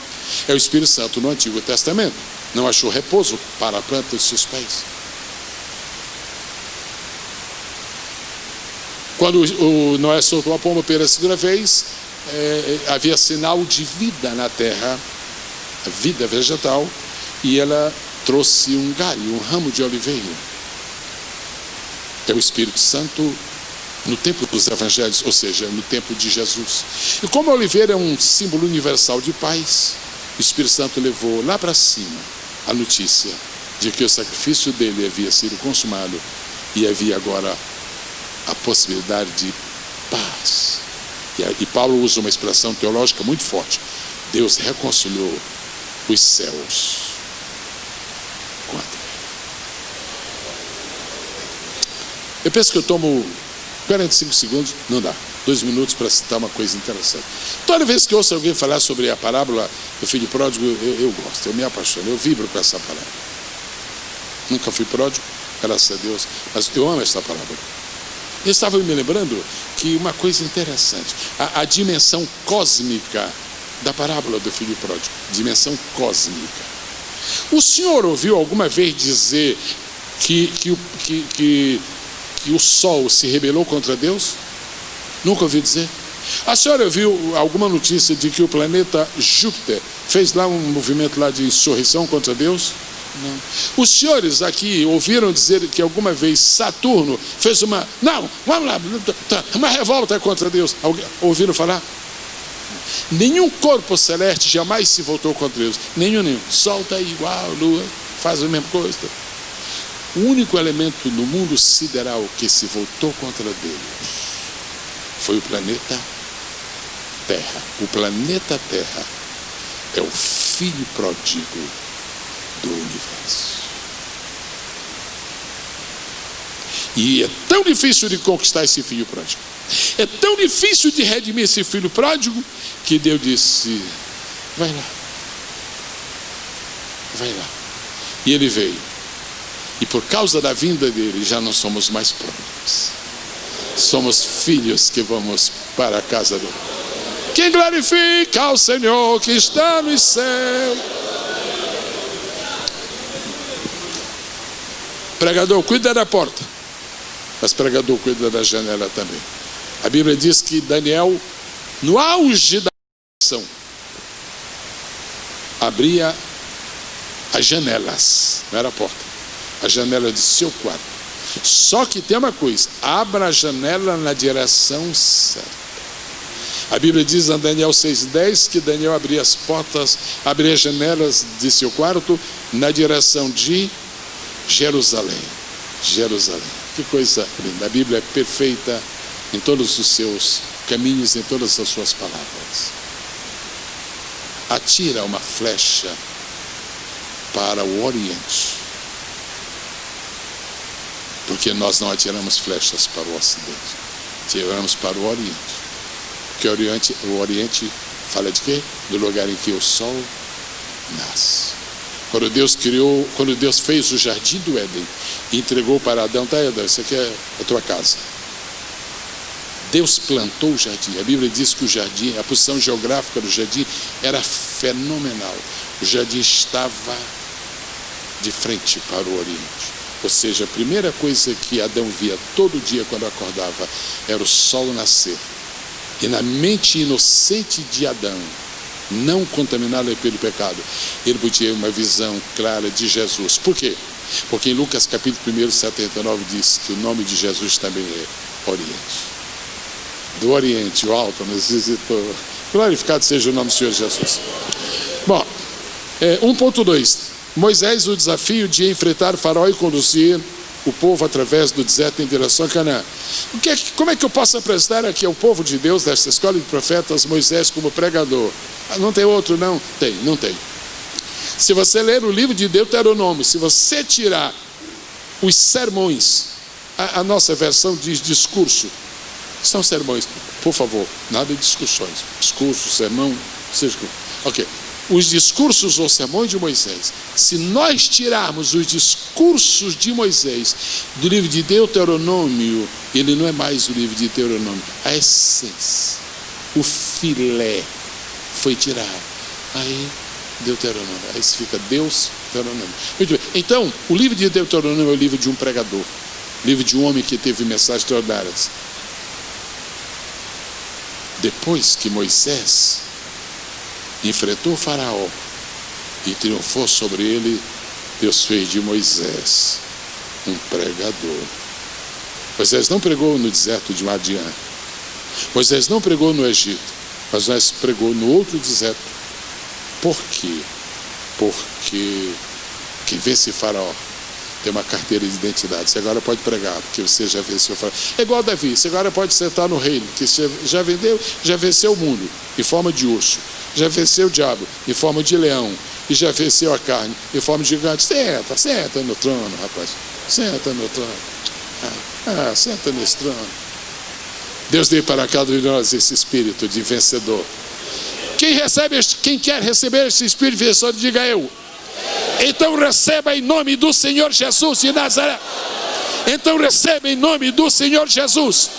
é o Espírito Santo no Antigo Testamento. Não achou repouso para a planta dos seus pés. Quando o Noé soltou a pomba pela segunda vez, havia sinal de vida na terra, a vida vegetal, e ela trouxe um galho, um ramo de oliveira. É o Espírito Santo no tempo dos evangelhos, ou seja, no tempo de Jesus. E como a oliveira é um símbolo universal de paz, o Espírito Santo levou lá para cima a notícia de que o sacrifício dele havia sido consumado e havia agora a possibilidade de paz. E Paulo usa uma expressão teológica muito forte. Deus reconciliou os céus com a terra. Eu penso que eu tomo 45 segundos, não dá, 2 minutos para citar uma coisa interessante. Toda vez que eu ouço alguém falar sobre a parábola do filho pródigo, eu gosto, eu me apaixono, eu vibro com essa parábola. Nunca fui pródigo, graças a Deus, mas eu amo essa parábola. Eu estava me lembrando que uma coisa interessante, a dimensão cósmica da parábola do filho pródigo, dimensão cósmica. O senhor ouviu alguma vez dizer que o sol se rebelou contra Deus? Nunca ouviu dizer? A senhora ouviu alguma notícia de que o planeta Júpiter fez lá um movimento lá de insurreição contra Deus? Não. Os senhores aqui ouviram dizer que alguma vez Saturno fez uma revolta contra Deus? Ouviram falar? Nenhum corpo celeste jamais se voltou contra Deus. Nenhum. Sol está igual, Lua faz a mesma coisa. O único elemento no mundo sideral que se voltou contra Deus foi o planeta Terra. O planeta Terra é o filho pródigo do universo. E é tão difícil de conquistar esse filho pródigo, é tão difícil de redimir esse filho pródigo, que Deus disse: vai lá. E ele veio. E por causa da vinda dele, já não somos mais pródigos. Somos filhos que vamos para a casa do Pai. Quem glorifica ao Senhor que está nos céus. Pregador, cuida da porta. Mas pregador cuida da janela também. A Bíblia diz que Daniel, no auge da oração, abria as janelas, não era a porta, a janela de seu quarto. Só que tem uma coisa: abra a janela na direção certa. A Bíblia diz em Daniel 6,10 que Daniel abria as portas, abria as janelas de seu quarto na direção de Jerusalém. Jerusalém. Que coisa linda. A Bíblia é perfeita em todos os seus caminhos, em todas as suas palavras. Atira uma flecha para o Oriente, porque nós não atiramos flechas para o Ocidente, atiramos para o Oriente. Porque o Oriente fala de quê? Do lugar em que o sol nasce. Quando Deus fez o jardim do Éden e entregou para Adão, tá, Adão, isso aqui é a tua casa. Deus plantou o jardim. A Bíblia diz que o jardim, a posição geográfica do jardim era fenomenal. O jardim estava de frente para o Oriente. Ou seja, a primeira coisa que Adão via todo dia quando acordava era o sol nascer. E na mente inocente de Adão, não contaminada pelo pecado, ele podia ter uma visão clara de Jesus. Por quê? Porque em Lucas capítulo 1, 79 diz que o nome de Jesus também é Oriente. Do Oriente, o alto nos visitou. Glorificado seja o nome do Senhor Jesus. Bom, 1.2. Moisés, o desafio de enfrentar o faraó e conduzir o povo através do deserto em direção a Canaã. Como é que eu posso apresentar aqui ao povo de Deus, desta escola de profetas, Moisés como pregador? Não tem outro, não? Não tem. Se você ler o livro de Deuteronômio, se você tirar os sermões, a nossa versão diz discurso, são sermões, por favor, nada de discussões, discurso, sermão, seja ok. Os discursos ou sermões de Moisés, se nós tirarmos os discursos de Moisés do livro de Deuteronômio, ele não é mais o livro de Deuteronômio, a essência, o filé foi tirado. Aí, Deuteronômio, aí fica Deus, Deuteronômio. Muito bem. Então, o livro de Deuteronômio é o livro de um pregador, livro de um homem que teve mensagens extraordinárias. Depois que Moisés enfrentou o faraó e triunfou sobre ele, Deus fez de Moisés um pregador. Moisés não pregou no deserto de Madian, Moisés não pregou no Egito, mas Moisés pregou no outro deserto. Por quê? Porque quem vence faraó tem uma carteira de identidade. Você agora pode pregar, porque você já venceu o faraó. É igual Davi, você agora pode sentar no reino, que você já venceu o mundo em forma de urso, já venceu o diabo em forma de leão, e já venceu a carne em forma de gigante. Senta no trono, rapaz. Senta no trono. Senta nesse trono. Deus deu para cada um de nós esse espírito de vencedor. Quem quer receber esse espírito de vencedor, diga eu. Então receba em nome do Senhor Jesus de Nazaré. Então receba em nome do Senhor Jesus.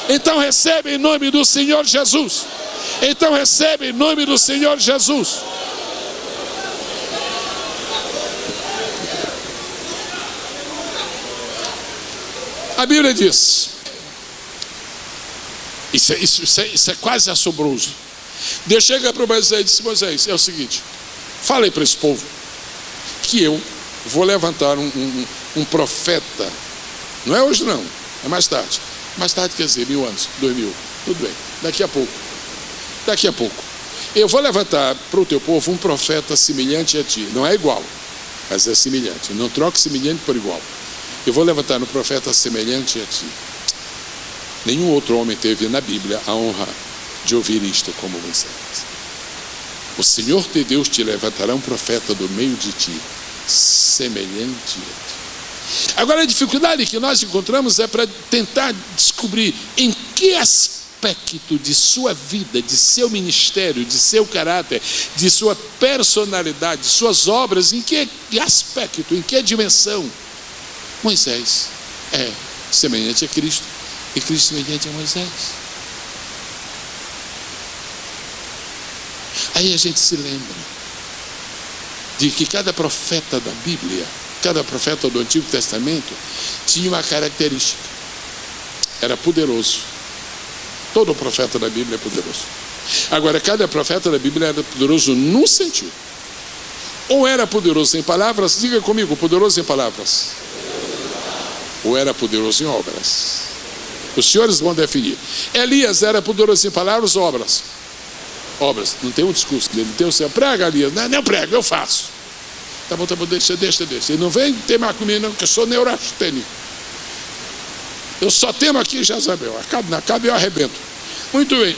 Então receba em nome do Senhor Jesus. Então recebe em nome do Senhor Jesus. A Bíblia diz, isso é quase assombroso. Deus chega para Moisés e disse: Moisés, é o seguinte, fala aí para esse povo que eu vou levantar um profeta. Não é hoje não, é mais tarde. Mais tarde quer dizer 1000 anos, 2000, tudo bem, daqui a pouco eu vou levantar para o teu povo um profeta semelhante a ti. Não é igual, mas é semelhante. Não troque semelhante por igual. Eu vou levantar um profeta semelhante a ti. Nenhum outro homem teve na Bíblia a honra de ouvir isto como Moisés. O Senhor teu Deus te levantará um profeta do meio de ti, semelhante a ti. Agora a dificuldade que nós encontramos é para tentar descobrir em que aspecto de sua vida, de seu ministério, de seu caráter, de sua personalidade, de suas obras, em que aspecto, em que dimensão Moisés é semelhante a Cristo e Cristo semelhante a Moisés. Aí a gente se lembra de que cada profeta da Bíblia cada profeta do Antigo Testamento tinha uma característica: era poderoso. Todo profeta da Bíblia é poderoso. Agora, cada profeta da Bíblia era poderoso num sentido. Ou era poderoso em palavras, diga comigo, poderoso em palavras, ou era poderoso em obras. Os senhores vão definir. Elias era poderoso em palavras ou obras? Obras. Não tem um discurso dele, não tem o seu. Prega, Elias. Não prego, eu faço. Tá bom, deixa. Ele não vem teimar comigo, não, que eu sou neurastênico. Eu só temo aqui Jezabel. Acaba eu arrebento. Muito bem.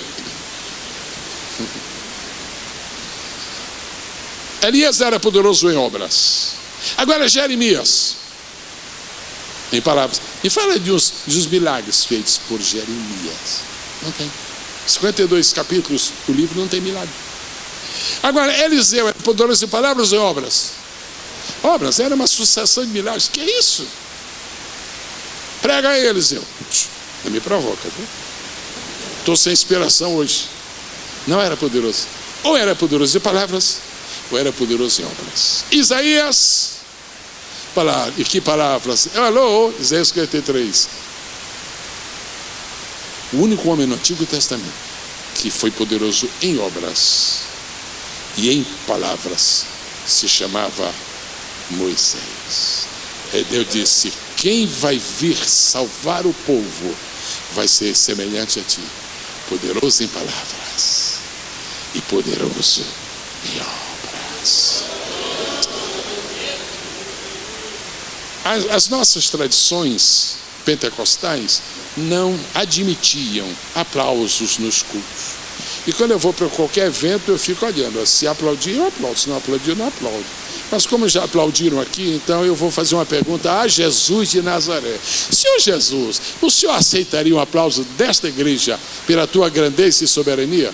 Elias era poderoso em obras. Agora Jeremias, em palavras. E fala de uns milagres feitos por Jeremias. Não tem. 52 capítulos do livro não tem milagre. Agora Eliseu era poderoso em palavras ou em obras? Obras, era uma sucessão de milagres. Que é isso? Prega aí, Eliseu. Não me provoca, viu? Estou sem inspiração hoje. Não era poderoso. Ou era poderoso em palavras, ou era poderoso em obras. Isaías, e que palavras? Alô, Isaías 53. O único homem no Antigo Testamento que foi poderoso em obras e em palavras se chamava Moisés. Deus disse: quem vai vir salvar o povo vai ser semelhante a ti, poderoso em palavras e poderoso em obras. As nossas tradições pentecostais não admitiam aplausos nos cultos. E quando eu vou para qualquer evento, eu fico olhando. Se aplaudir, eu aplaudo. Se não aplaudir, eu não aplaudo. Mas como já aplaudiram aqui, então eu vou fazer uma pergunta a Jesus de Nazaré. Senhor Jesus, o senhor aceitaria um aplauso desta igreja pela tua grandeza e soberania?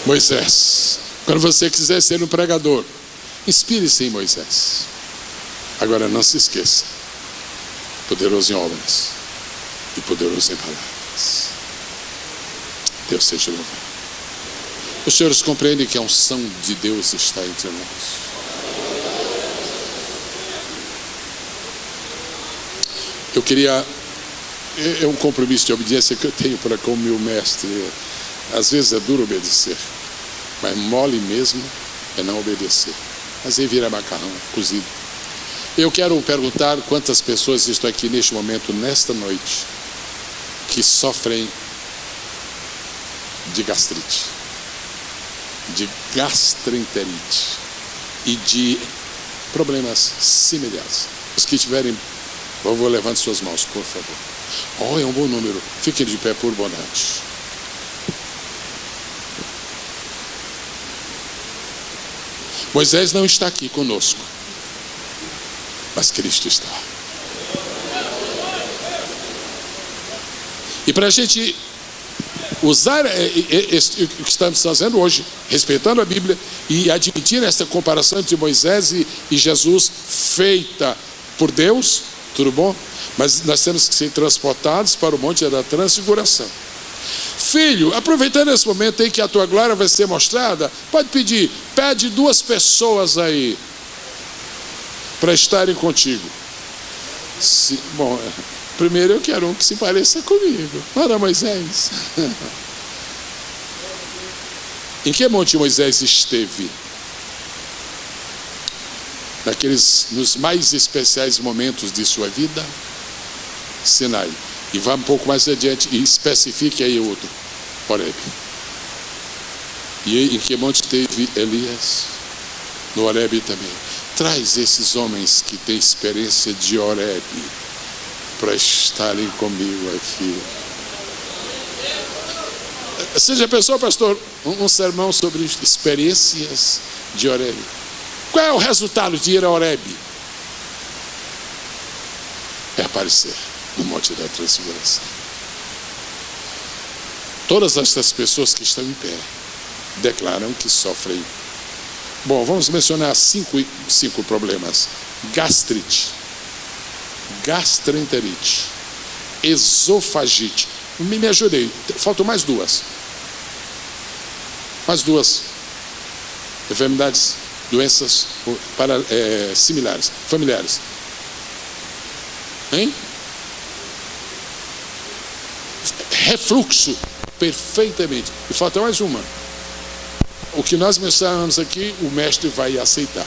Moisés, quando você quiser ser um pregador, inspire-se em Moisés. Agora não se esqueça: poderoso em obras e poderoso em palavras. Deus seja louvado. Os senhores compreendem que a unção de Deus está entre nós. Eu queria, é um compromisso de obediência que eu tenho para com o meu mestre. Às vezes é duro obedecer, mas mole mesmo é não obedecer. Mas aí vira macarrão cozido. Eu quero perguntar quantas pessoas estão aqui neste momento, nesta noite, que sofrem de gastrite, de gastroenterite e de problemas semelhantes. Os que tiverem, por favor, levante suas mãos, por favor. É um bom número. Fiquem de pé por bondade. Moisés não está aqui conosco, mas Cristo está. E para a gente usar o que estamos fazendo hoje, respeitando a Bíblia e admitir essa comparação entre Moisés e Jesus feita por Deus, tudo bom? Mas nós temos que ser transportados para o Monte da Transfiguração. Filho, aproveitando esse momento em que a tua glória vai ser mostrada, pede 2 pessoas aí para estarem contigo. Primeiro eu quero um que se pareça comigo. Ora, Moisés. Em que monte Moisés esteve? Nos mais especiais momentos de sua vida? Sinai. E vá um pouco mais adiante e especifique aí outro. Horebe. E em que monte teve Elias? No Horebe também. Traz esses homens que têm experiência de Horebe para estarem comigo aqui. Você já pensou, pastor, um sermão sobre experiências de Horebe? Qual é o resultado de ir a Horebe? É aparecer no Monte da Transfiguração. Todas essas pessoas que estão em pé declaram que sofrem. Bom, vamos mencionar cinco problemas: gastrite, gastroenterite, esofagite. Me ajudei, faltam mais duas. Mais duas enfermidades, doenças similares, familiares. Hein? Refluxo, perfeitamente. E falta mais uma. O que nós mencionamos aqui, o mestre vai aceitar.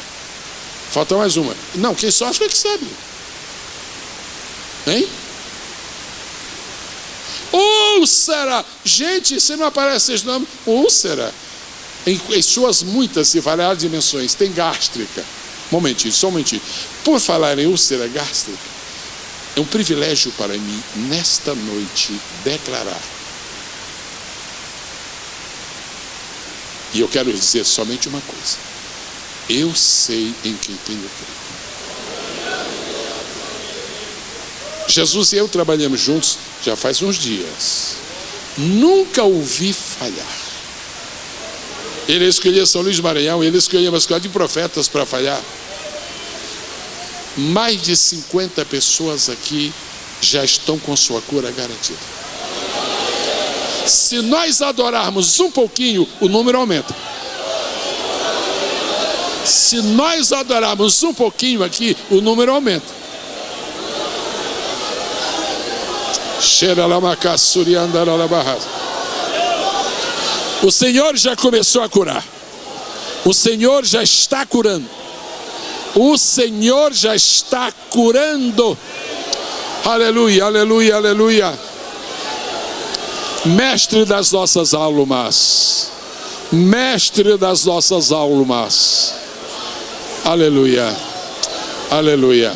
Falta mais uma. Não, quem sofre é que sabe. Hein? Úlcera. Gente, se não aparece esse nome, úlcera. Em suas muitas e variadas dimensões. Tem gástrica. Momentinho, só um momentinho. Por falar em úlcera gástrica, é um privilégio para mim, nesta noite, declarar. E eu quero dizer somente uma coisa: eu sei em quem tenho crido. Jesus e eu trabalhamos juntos já faz uns dias. Nunca ouvi falhar. Ele escolheu São Luís do Maranhão, ele escolheu uma escola de profetas para falhar. Mais de 50 pessoas aqui já estão com sua cura garantida. Se nós adorarmos um pouquinho, o número aumenta. Se nós adorarmos um pouquinho aqui, o número aumenta. O Senhor já começou a curar. O Senhor já está curando. O Senhor já está curando. Aleluia, aleluia, aleluia. Mestre das nossas almas. Mestre das nossas almas. Aleluia, aleluia.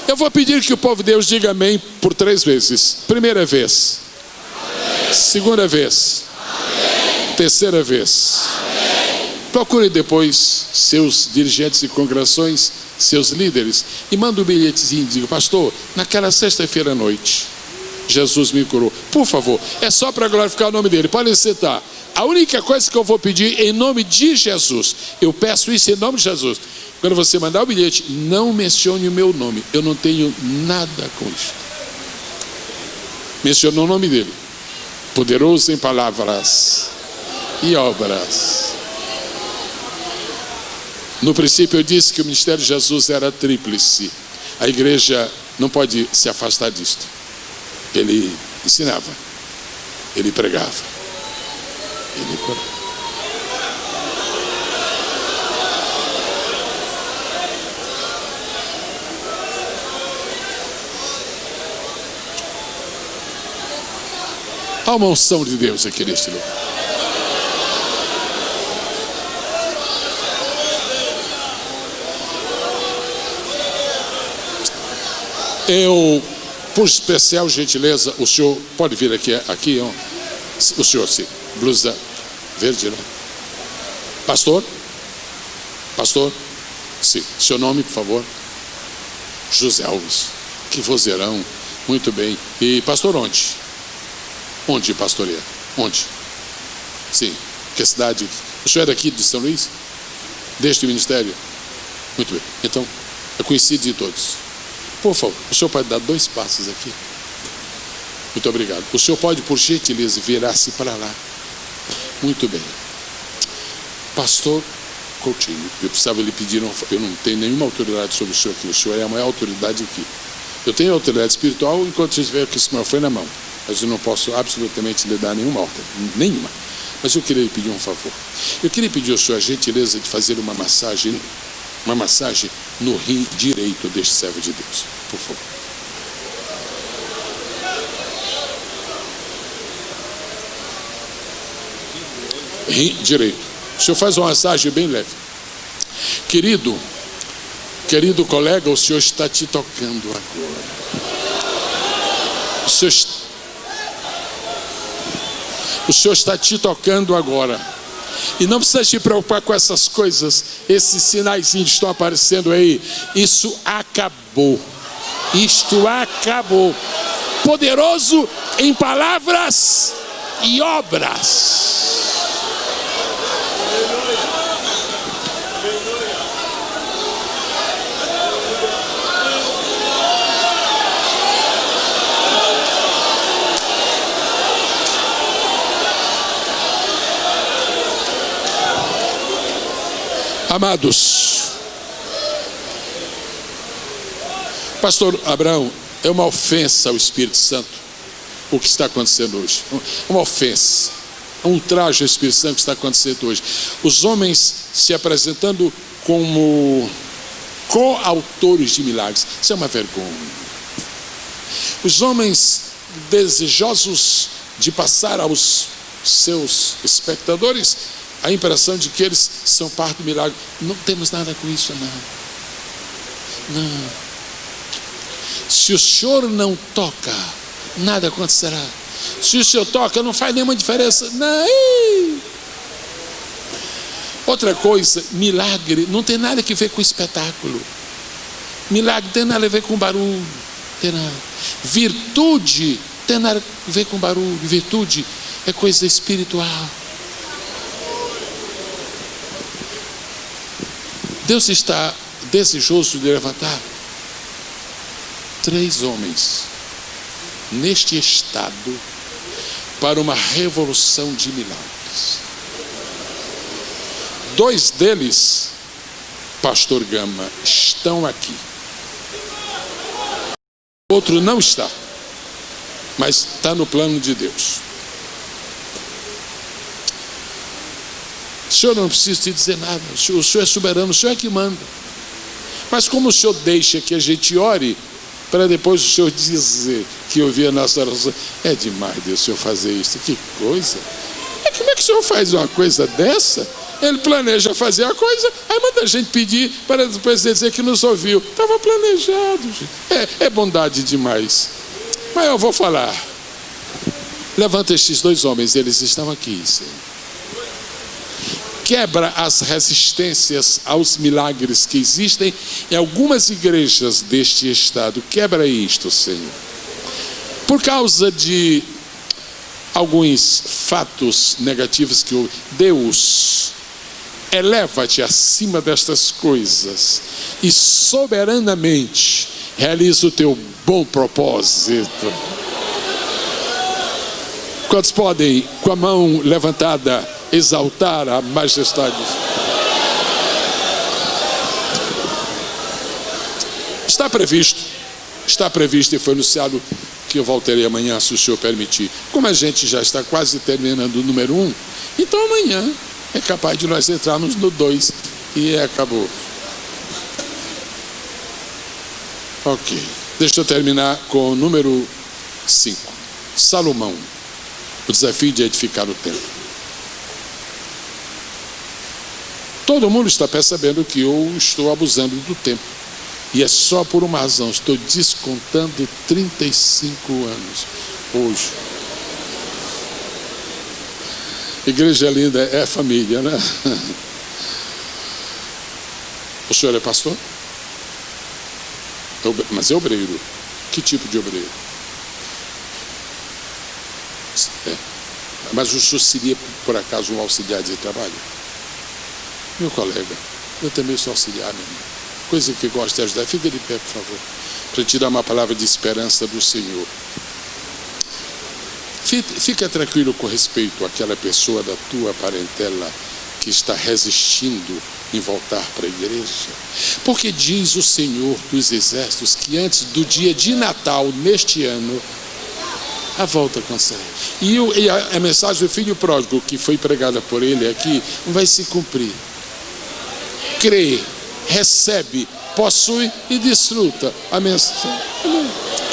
Eu vou pedir que o povo de Deus diga amém por 3 vezes. Primeira vez. Amém. Segunda vez. Amém. Terceira vez. Amém. Procure depois seus dirigentes de congregações, seus líderes, e manda um bilhetezinho e diga: pastor, naquela sexta-feira à noite, Jesus me curou. Por favor, é só para glorificar o nome dele. Pode sentar. A única coisa que eu vou pedir em nome de Jesus, eu peço isso em nome de Jesus. Quando você mandar o bilhete, não mencione o meu nome. Eu não tenho nada com isso. Mencione o nome dele. Poderoso em palavras e obras. No princípio eu disse que o ministério de Jesus era tríplice. A igreja não pode se afastar disto. Ele ensinava, ele pregava, ele curava. Há uma unção de Deus aqui neste lugar. Eu, por especial gentileza, o senhor pode vir aqui, ó. O senhor, sim, blusa verde, né? Pastor? Pastor? Sim, seu nome, por favor? José Alves. Que vozeirão, muito bem. E pastor, onde? Onde pastoreia? Onde? Sim, que cidade? O senhor é daqui de São Luís? Deste ministério? Muito bem, então, é conhecido de todos. Por favor, o senhor pode dar 2 passos aqui? Muito obrigado. O senhor pode, por gentileza, virar-se para lá. Muito bem. Pastor Coutinho, eu precisava lhe pedir, eu não tenho nenhuma autoridade sobre o senhor aqui. O senhor é a maior autoridade aqui. Eu tenho autoridade espiritual enquanto eu estiver com esse microfone na mão. Mas eu não posso absolutamente lhe dar nenhuma ordem, nenhuma. Mas eu queria lhe pedir um favor. Eu queria pedir ao senhor a gentileza de fazer uma massagem no rim direito deste servo de Deus, por favor. Rim direito. O senhor faz uma massagem bem leve. Querido colega, o senhor está te tocando agora. O senhor está te tocando agora. E não precisa te preocupar com essas coisas. Esses sinais que estão aparecendo aí. Isso acabou. Isto acabou. Poderoso em palavras e obras. Amados, pastor Abraão, é uma ofensa ao Espírito Santo o que está acontecendo hoje. Uma ofensa, um ultraje ao Espírito Santo que está acontecendo hoje. Os homens se apresentando como coautores de milagres. Isso é uma vergonha. Os homens desejosos de passar aos seus espectadores a impressão de que eles são parte do milagre. Não temos nada com isso, não. Se o Senhor não toca, nada acontecerá. Se o Senhor toca, não faz nenhuma diferença. Não. Outra coisa, milagre não tem nada a ver com espetáculo. Milagre tem nada a ver com barulho. Tem nada. Virtude tem nada a ver com barulho. Virtude é coisa espiritual. Deus está desejoso de levantar 3 homens neste estado para uma revolução de milagres. 2 deles, pastor Gama, estão aqui. O outro não está, mas está no plano de Deus. O Senhor não precisa te dizer nada. O Senhor é soberano, o Senhor é que manda. Mas como o Senhor deixa que a gente ore, para depois o Senhor dizer que ouvir a nossa oração, é demais Deus, o Senhor fazer isso. Que coisa! Como é que o Senhor faz uma coisa dessa? Ele planeja fazer a coisa, aí manda a gente pedir para depois dizer que nos ouviu. Estava planejado, gente. É bondade demais. Mas eu vou falar. Levanta estes 2 homens, eles estão aqui, Senhor. Quebra as resistências aos milagres que existem em algumas igrejas deste estado. Quebra isto, Senhor. Por causa de alguns fatos negativos que Deus, eleva-te acima destas coisas e soberanamente realiza o teu bom propósito. Quantos podem, com a mão levantada, exaltar a majestade? Está previsto e foi anunciado que eu voltarei amanhã, se o Senhor permitir. Como a gente já está quase terminando o número 1, então amanhã é capaz de nós entrarmos no 2 e acabou. Ok, deixa eu terminar com o número 5. Salomão, o desafio de edificar o templo. Todo mundo está percebendo que eu estou abusando do tempo. E é só por uma razão. Estou descontando 35 anos hoje. Igreja linda é família, né? O senhor é pastor? Mas é obreiro. Que tipo de obreiro? Mas o senhor seria, por acaso, um auxiliar de trabalho? Meu colega, eu também sou auxiliar, meu irmão. Coisa que gosto de ajudar. Fica de pé, por favor, para te dar uma palavra de esperança do Senhor. Fica tranquilo com respeito àquela pessoa da tua parentela que está resistindo em voltar para a igreja. Porque diz o Senhor dos Exércitos que antes do dia de Natal, neste ano, a volta acontecerá. E a mensagem do filho pródigo que foi pregada por ele aqui vai se cumprir. Crê, recebe, possui e desfruta a mensagem.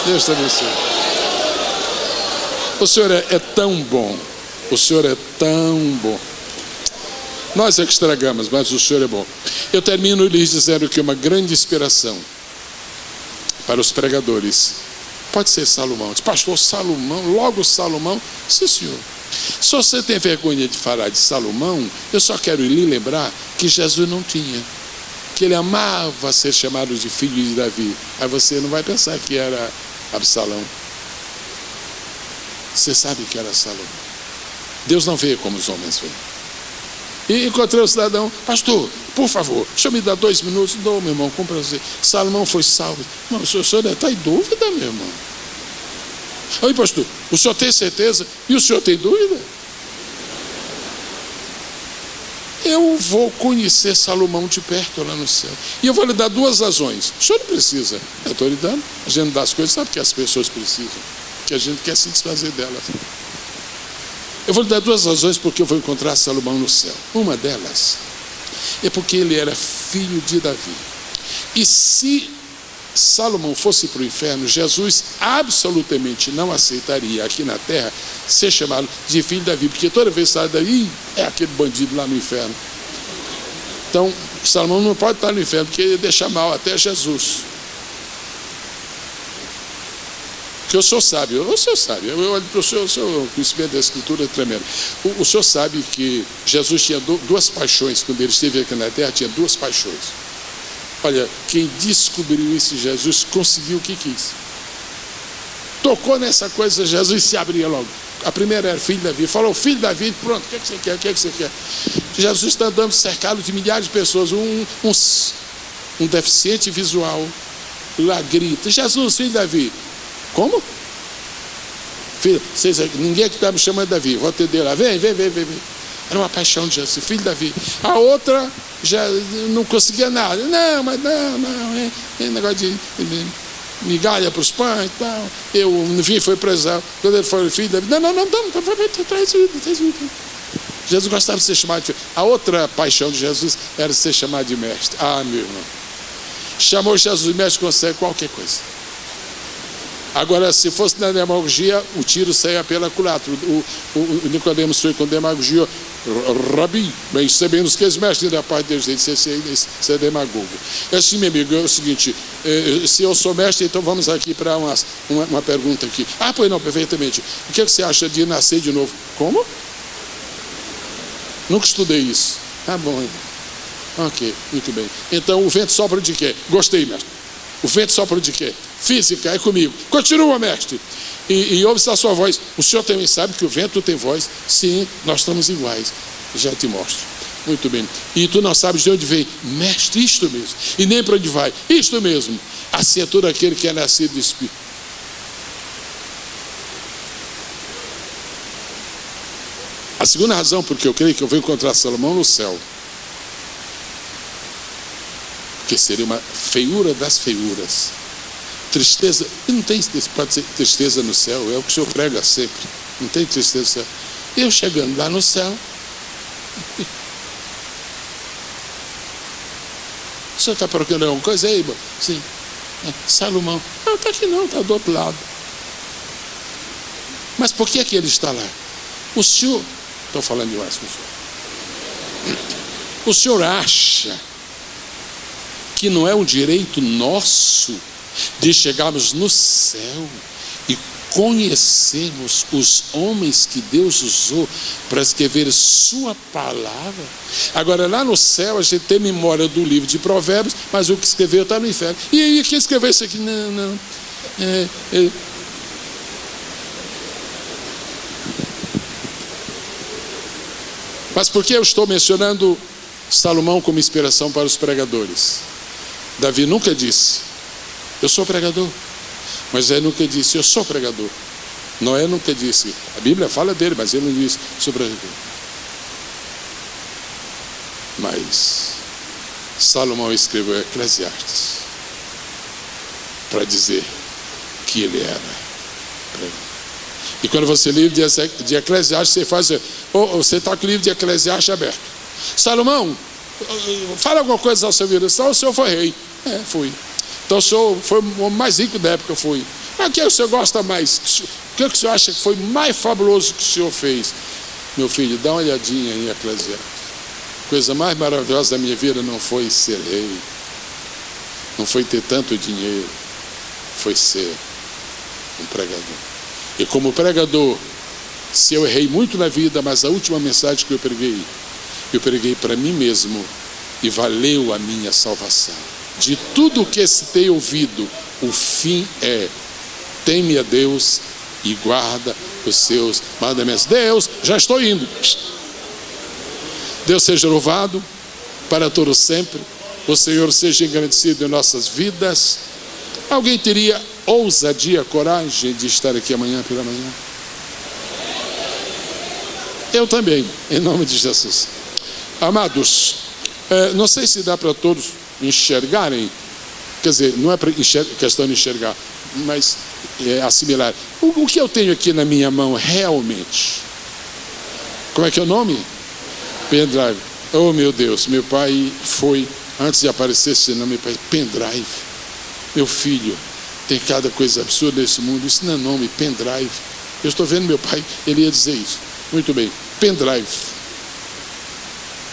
Deus te abençoe. O Senhor é tão bom. O Senhor é tão bom. Nós é que estragamos, mas o Senhor é bom. Eu termino lhes dizendo que uma grande inspiração para os pregadores pode ser Salomão. Pastor Salomão, logo Salomão. Sim, senhor. Se você tem vergonha de falar de Salomão, eu só quero lhe lembrar que Jesus não tinha. Que ele amava ser chamado de filho de Davi. Aí você não vai pensar que era Absalão. Você sabe que era Salomão. Deus não vê como os homens veem. E encontrei o cidadão: pastor, por favor, deixa eu me dar 2 minutos. Dou, meu irmão, com prazer. Salomão foi salvo. Não, o senhor está em dúvida, meu irmão. Oi, pastor, o senhor tem certeza? E o senhor tem dúvida? Eu vou conhecer Salomão de perto lá no céu. E eu vou lhe dar 2 razões. O senhor não precisa. Eu estou lhe dando. A gente dá as coisas, sabe que as pessoas precisam, que a gente quer se desfazer delas. Eu vou lhe dar 2 razões porque eu vou encontrar Salomão no céu. Uma delas é porque ele era filho de Davi. E se Salomão fosse para o inferno, Jesus absolutamente não aceitaria aqui na terra ser chamado de filho de Davi, porque toda vez que sai daí, é aquele bandido lá no inferno. Então, Salomão não pode estar no inferno, porque ele deixa mal até Jesus. Porque o senhor sabe, eu olho para o senhor, o conhecimento da Escritura é tremendo. O senhor sabe que Jesus tinha 2 paixões, quando ele esteve aqui na terra, tinha 2 paixões. Olha, quem descobriu isso em Jesus conseguiu o que quis. Tocou nessa coisa, Jesus se abria logo. A primeira era filho de Davi. Falou, filho de Davi, pronto, o que você quer? O que você quer? Jesus está andando cercado de milhares de pessoas. Um deficiente visual lá grita: Jesus, filho de Davi. Como? Filho, ninguém que está me chamando de Davi. Vou atender lá. Vem. Era uma paixão de Jesus, filho de Davi. A outra já não conseguia nada. Não, é negócio de migalha para os pães e tal. Eu não vi, foi preso. Quando ele foi filho de Davi, não, traz vida. Jesus gostava de ser chamado de filho. A outra paixão de Jesus era ser chamado de mestre. Ah, meu irmão. Chamou Jesus de mestre, consegue qualquer coisa. Agora, se fosse na demagogia, o tiro saia pela culatra. O Nicodemos foi com demagogia: Rabi, bem sabendo que és mestre da parte de Deus, você é demagogo. É assim, meu amigo, é o seguinte: se eu sou mestre, então vamos aqui para uma pergunta aqui. Ah, pois não, perfeitamente. O que você acha de nascer de novo? Como? Nunca estudei isso. Ah, bom, irmão. Ok, muito bem. Então, o vento sopra de quê? Gostei, mestre. O vento sopra de quê? Física, é comigo. Continua, mestre. E ouve-se a sua voz. O senhor também sabe que o vento tem voz? Sim, nós estamos iguais. Já te mostro. Muito bem. E tu não sabes de onde vem? Mestre, isto mesmo. E nem para onde vai? Isto mesmo. Assim é todo aquele que é nascido do Espírito. A segunda razão porque eu creio que eu vou encontrar Salomão no céu, que seria uma feiura das feiuras. Tristeza, e não tem, pode ser tristeza no céu, é o que o senhor prega sempre. Não tem tristeza no céu. Eu chegando lá no céu, o senhor está procurando alguma coisa aí, irmão? Sim. Salomão. Não, está aqui não, está do outro lado. Mas por que ele está lá? O senhor, estou falando demais com o senhor. O senhor acha que não é um direito nosso de chegarmos no céu e conhecermos os homens que Deus usou para escrever sua palavra? Agora, lá no céu a gente tem memória do livro de Provérbios, mas o que escreveu está no inferno. E aí, quem escreveu isso aqui? Não. Mas por que eu estou mencionando Salomão como inspiração para os pregadores? Davi nunca disse: eu sou pregador. Moisés nunca disse: eu sou pregador. Noé nunca disse. A Bíblia fala dele, mas ele não disse: sou pregador. Mas Salomão escreveu Eclesiastes para dizer que ele era pregador. E quando você lê o livro de Eclesiastes, você faz: você está com o livro de Eclesiastes aberto. Salomão, fala alguma coisa da sua vida. Só o senhor foi rei. Fui. Então o senhor foi o mais rico da época, fui. Mas o que o senhor gosta mais? O que o senhor acha que foi mais fabuloso que o senhor fez? Meu filho, dá uma olhadinha em Eclesiastes. A coisa mais maravilhosa da minha vida não foi ser rei, não foi ter tanto dinheiro, foi ser um pregador. E como pregador, se eu errei muito na vida, mas a última mensagem que eu preguei para mim mesmo e valeu a minha salvação. De tudo que se tem ouvido, o fim é: teme a Deus e guarda os seus mandamentos. Deus, já estou indo. Deus seja louvado para todo sempre. O Senhor seja engrandecido em nossas vidas. Alguém teria ousadia, coragem de estar aqui amanhã pela manhã? Eu também, em nome de Jesus. Amados, não sei se dá para todos enxergarem, quer dizer, não é questão de enxergar, mas assimilar. O que eu tenho aqui na minha mão realmente? Como é que é o nome? Pendrive. Oh meu Deus, meu pai foi, antes de aparecer esse nome, meu pai, pendrive. Meu filho, tem cada coisa absurda nesse mundo, isso não é nome, pendrive. Eu estou vendo meu pai, ele ia dizer isso. Muito bem, pendrive.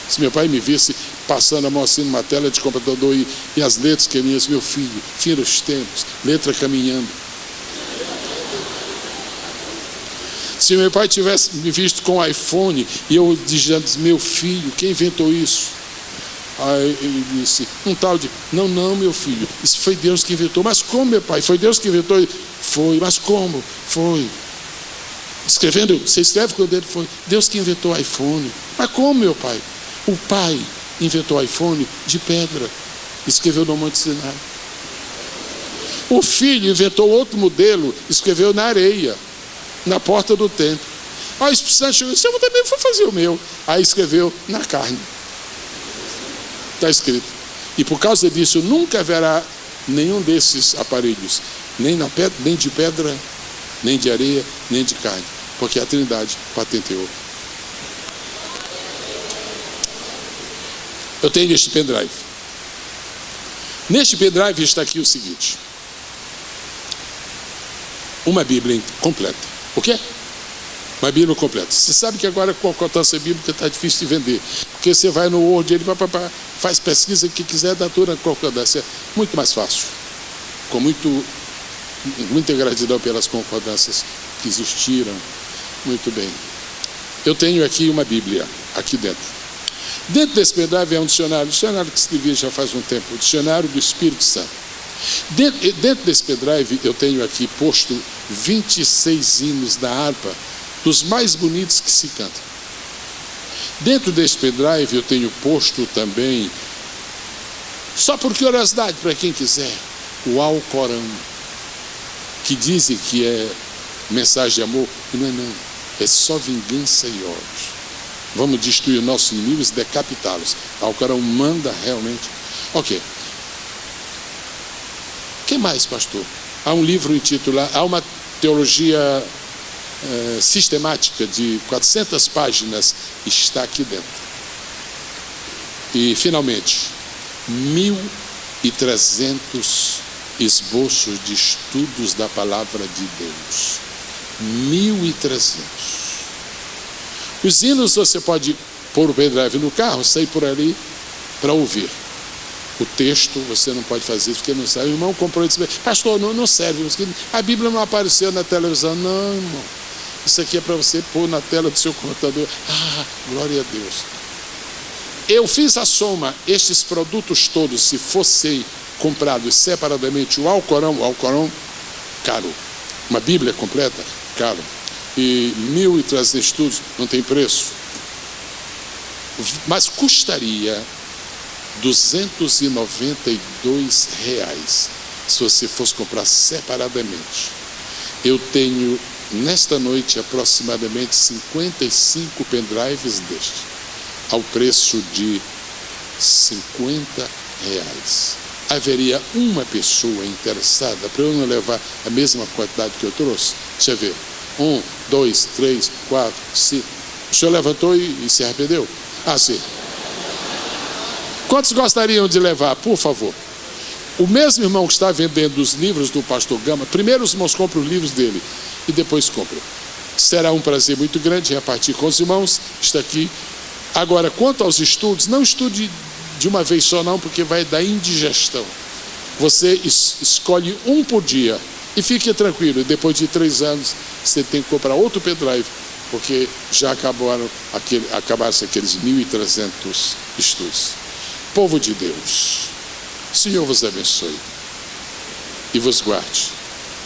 Se meu pai me visse passando a mão assim numa tela de computador e as letras que ele ia, meu filho, fim dos tempos, letra caminhando. Se meu pai tivesse me visto com iPhone e eu dizendo, meu filho, quem inventou isso? Aí ele disse, um tal de, não, meu filho, isso foi Deus que inventou. Mas como, meu pai? Foi Deus que inventou? Foi, mas como? Foi. Escrevendo, você escreve com o dedo, foi Deus que inventou o iPhone. Mas como, meu pai? O pai inventou o iPhone de pedra, escreveu no Monte Sinai. O filho inventou outro modelo, escreveu na areia, na porta do templo. Aí o Espírito Santo chegou e disse, eu também vou fazer o meu. Aí escreveu na carne. Está escrito. E por causa disso, nunca haverá nenhum desses aparelhos, nem de pedra, nem de areia, nem de carne, porque a Trindade patenteou. Eu tenho este pendrive. Neste pendrive está aqui o seguinte: uma Bíblia completa. O quê? Uma Bíblia completa. Você sabe que agora com a concordância bíblica está difícil de vender, porque você vai no Word, ele faz pesquisa que quiser, dá toda a concordância. Muito mais fácil. Com muita gratidão pelas concordâncias que existiram. Muito bem. Eu tenho aqui uma Bíblia, aqui dentro. Dentro desse pendrive é um dicionário que escrevi já faz um tempo, o Dicionário do Espírito Santo. Dentro desse pendrive eu tenho aqui posto 26 hinos da harpa, dos mais bonitos que se cantam. Dentro desse pendrive eu tenho posto também, só por curiosidade, para quem quiser, o Alcorão, que dizem que é mensagem de amor, e não, é só vingança e ódio. Vamos destruir nossos inimigos e decapitá-los. O Alcorão manda realmente. Ok. O que mais, pastor? Há um livro intitulado, há uma teologia sistemática de 400 páginas, está aqui dentro. E, finalmente, 1.300 esboços de estudos da palavra de Deus. 1.300. Os hinos você pode pôr o pendrive no carro, sair por ali para ouvir. O texto você não pode fazer isso porque não serve. O irmão comprou e disse, pastor, não serve. A Bíblia não apareceu na televisão. Não, irmão. Isso aqui é para você pôr na tela do seu computador. Ah, glória a Deus. Eu fiz a soma. Estes produtos todos, se fossem comprados separadamente, o Alcorão, caro. Uma Bíblia completa, caro. E 1.300 estudos, não tem preço. Mas custaria R$292 se você fosse comprar separadamente. Eu tenho nesta noite aproximadamente 55 pendrives deste, ao preço de R$50. Haveria uma pessoa interessada para eu não levar a mesma quantidade que eu trouxe? Deixa eu ver. 1, 2, 3, 4, 5. O senhor levantou e se arrependeu? Ah, sim. Quantos gostariam de levar, por favor? O mesmo irmão que está vendendo os livros do pastor Gama, primeiro os irmãos compram os livros dele e depois compram. Será um prazer muito grande repartir com os irmãos. Está aqui. Agora, quanto aos estudos, não estude de uma vez só não, porque vai dar indigestão. Você escolhe um por dia e fique tranquilo. Depois de 3 anos, você tem que comprar outro pendrive, porque já acabaram-se aqueles 1.300 estudos. Povo de Deus, o Senhor vos abençoe e vos guarde.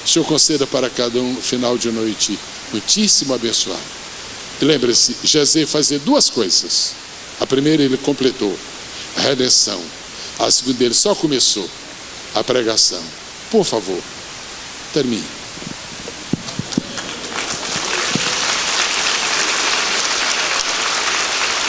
O Senhor conceda para cada um um final de noite muitíssimo abençoado. E lembre-se, Jezé fazia duas coisas. A primeira ele completou, a redenção. A segunda ele só começou, a pregação. Por favor, termine.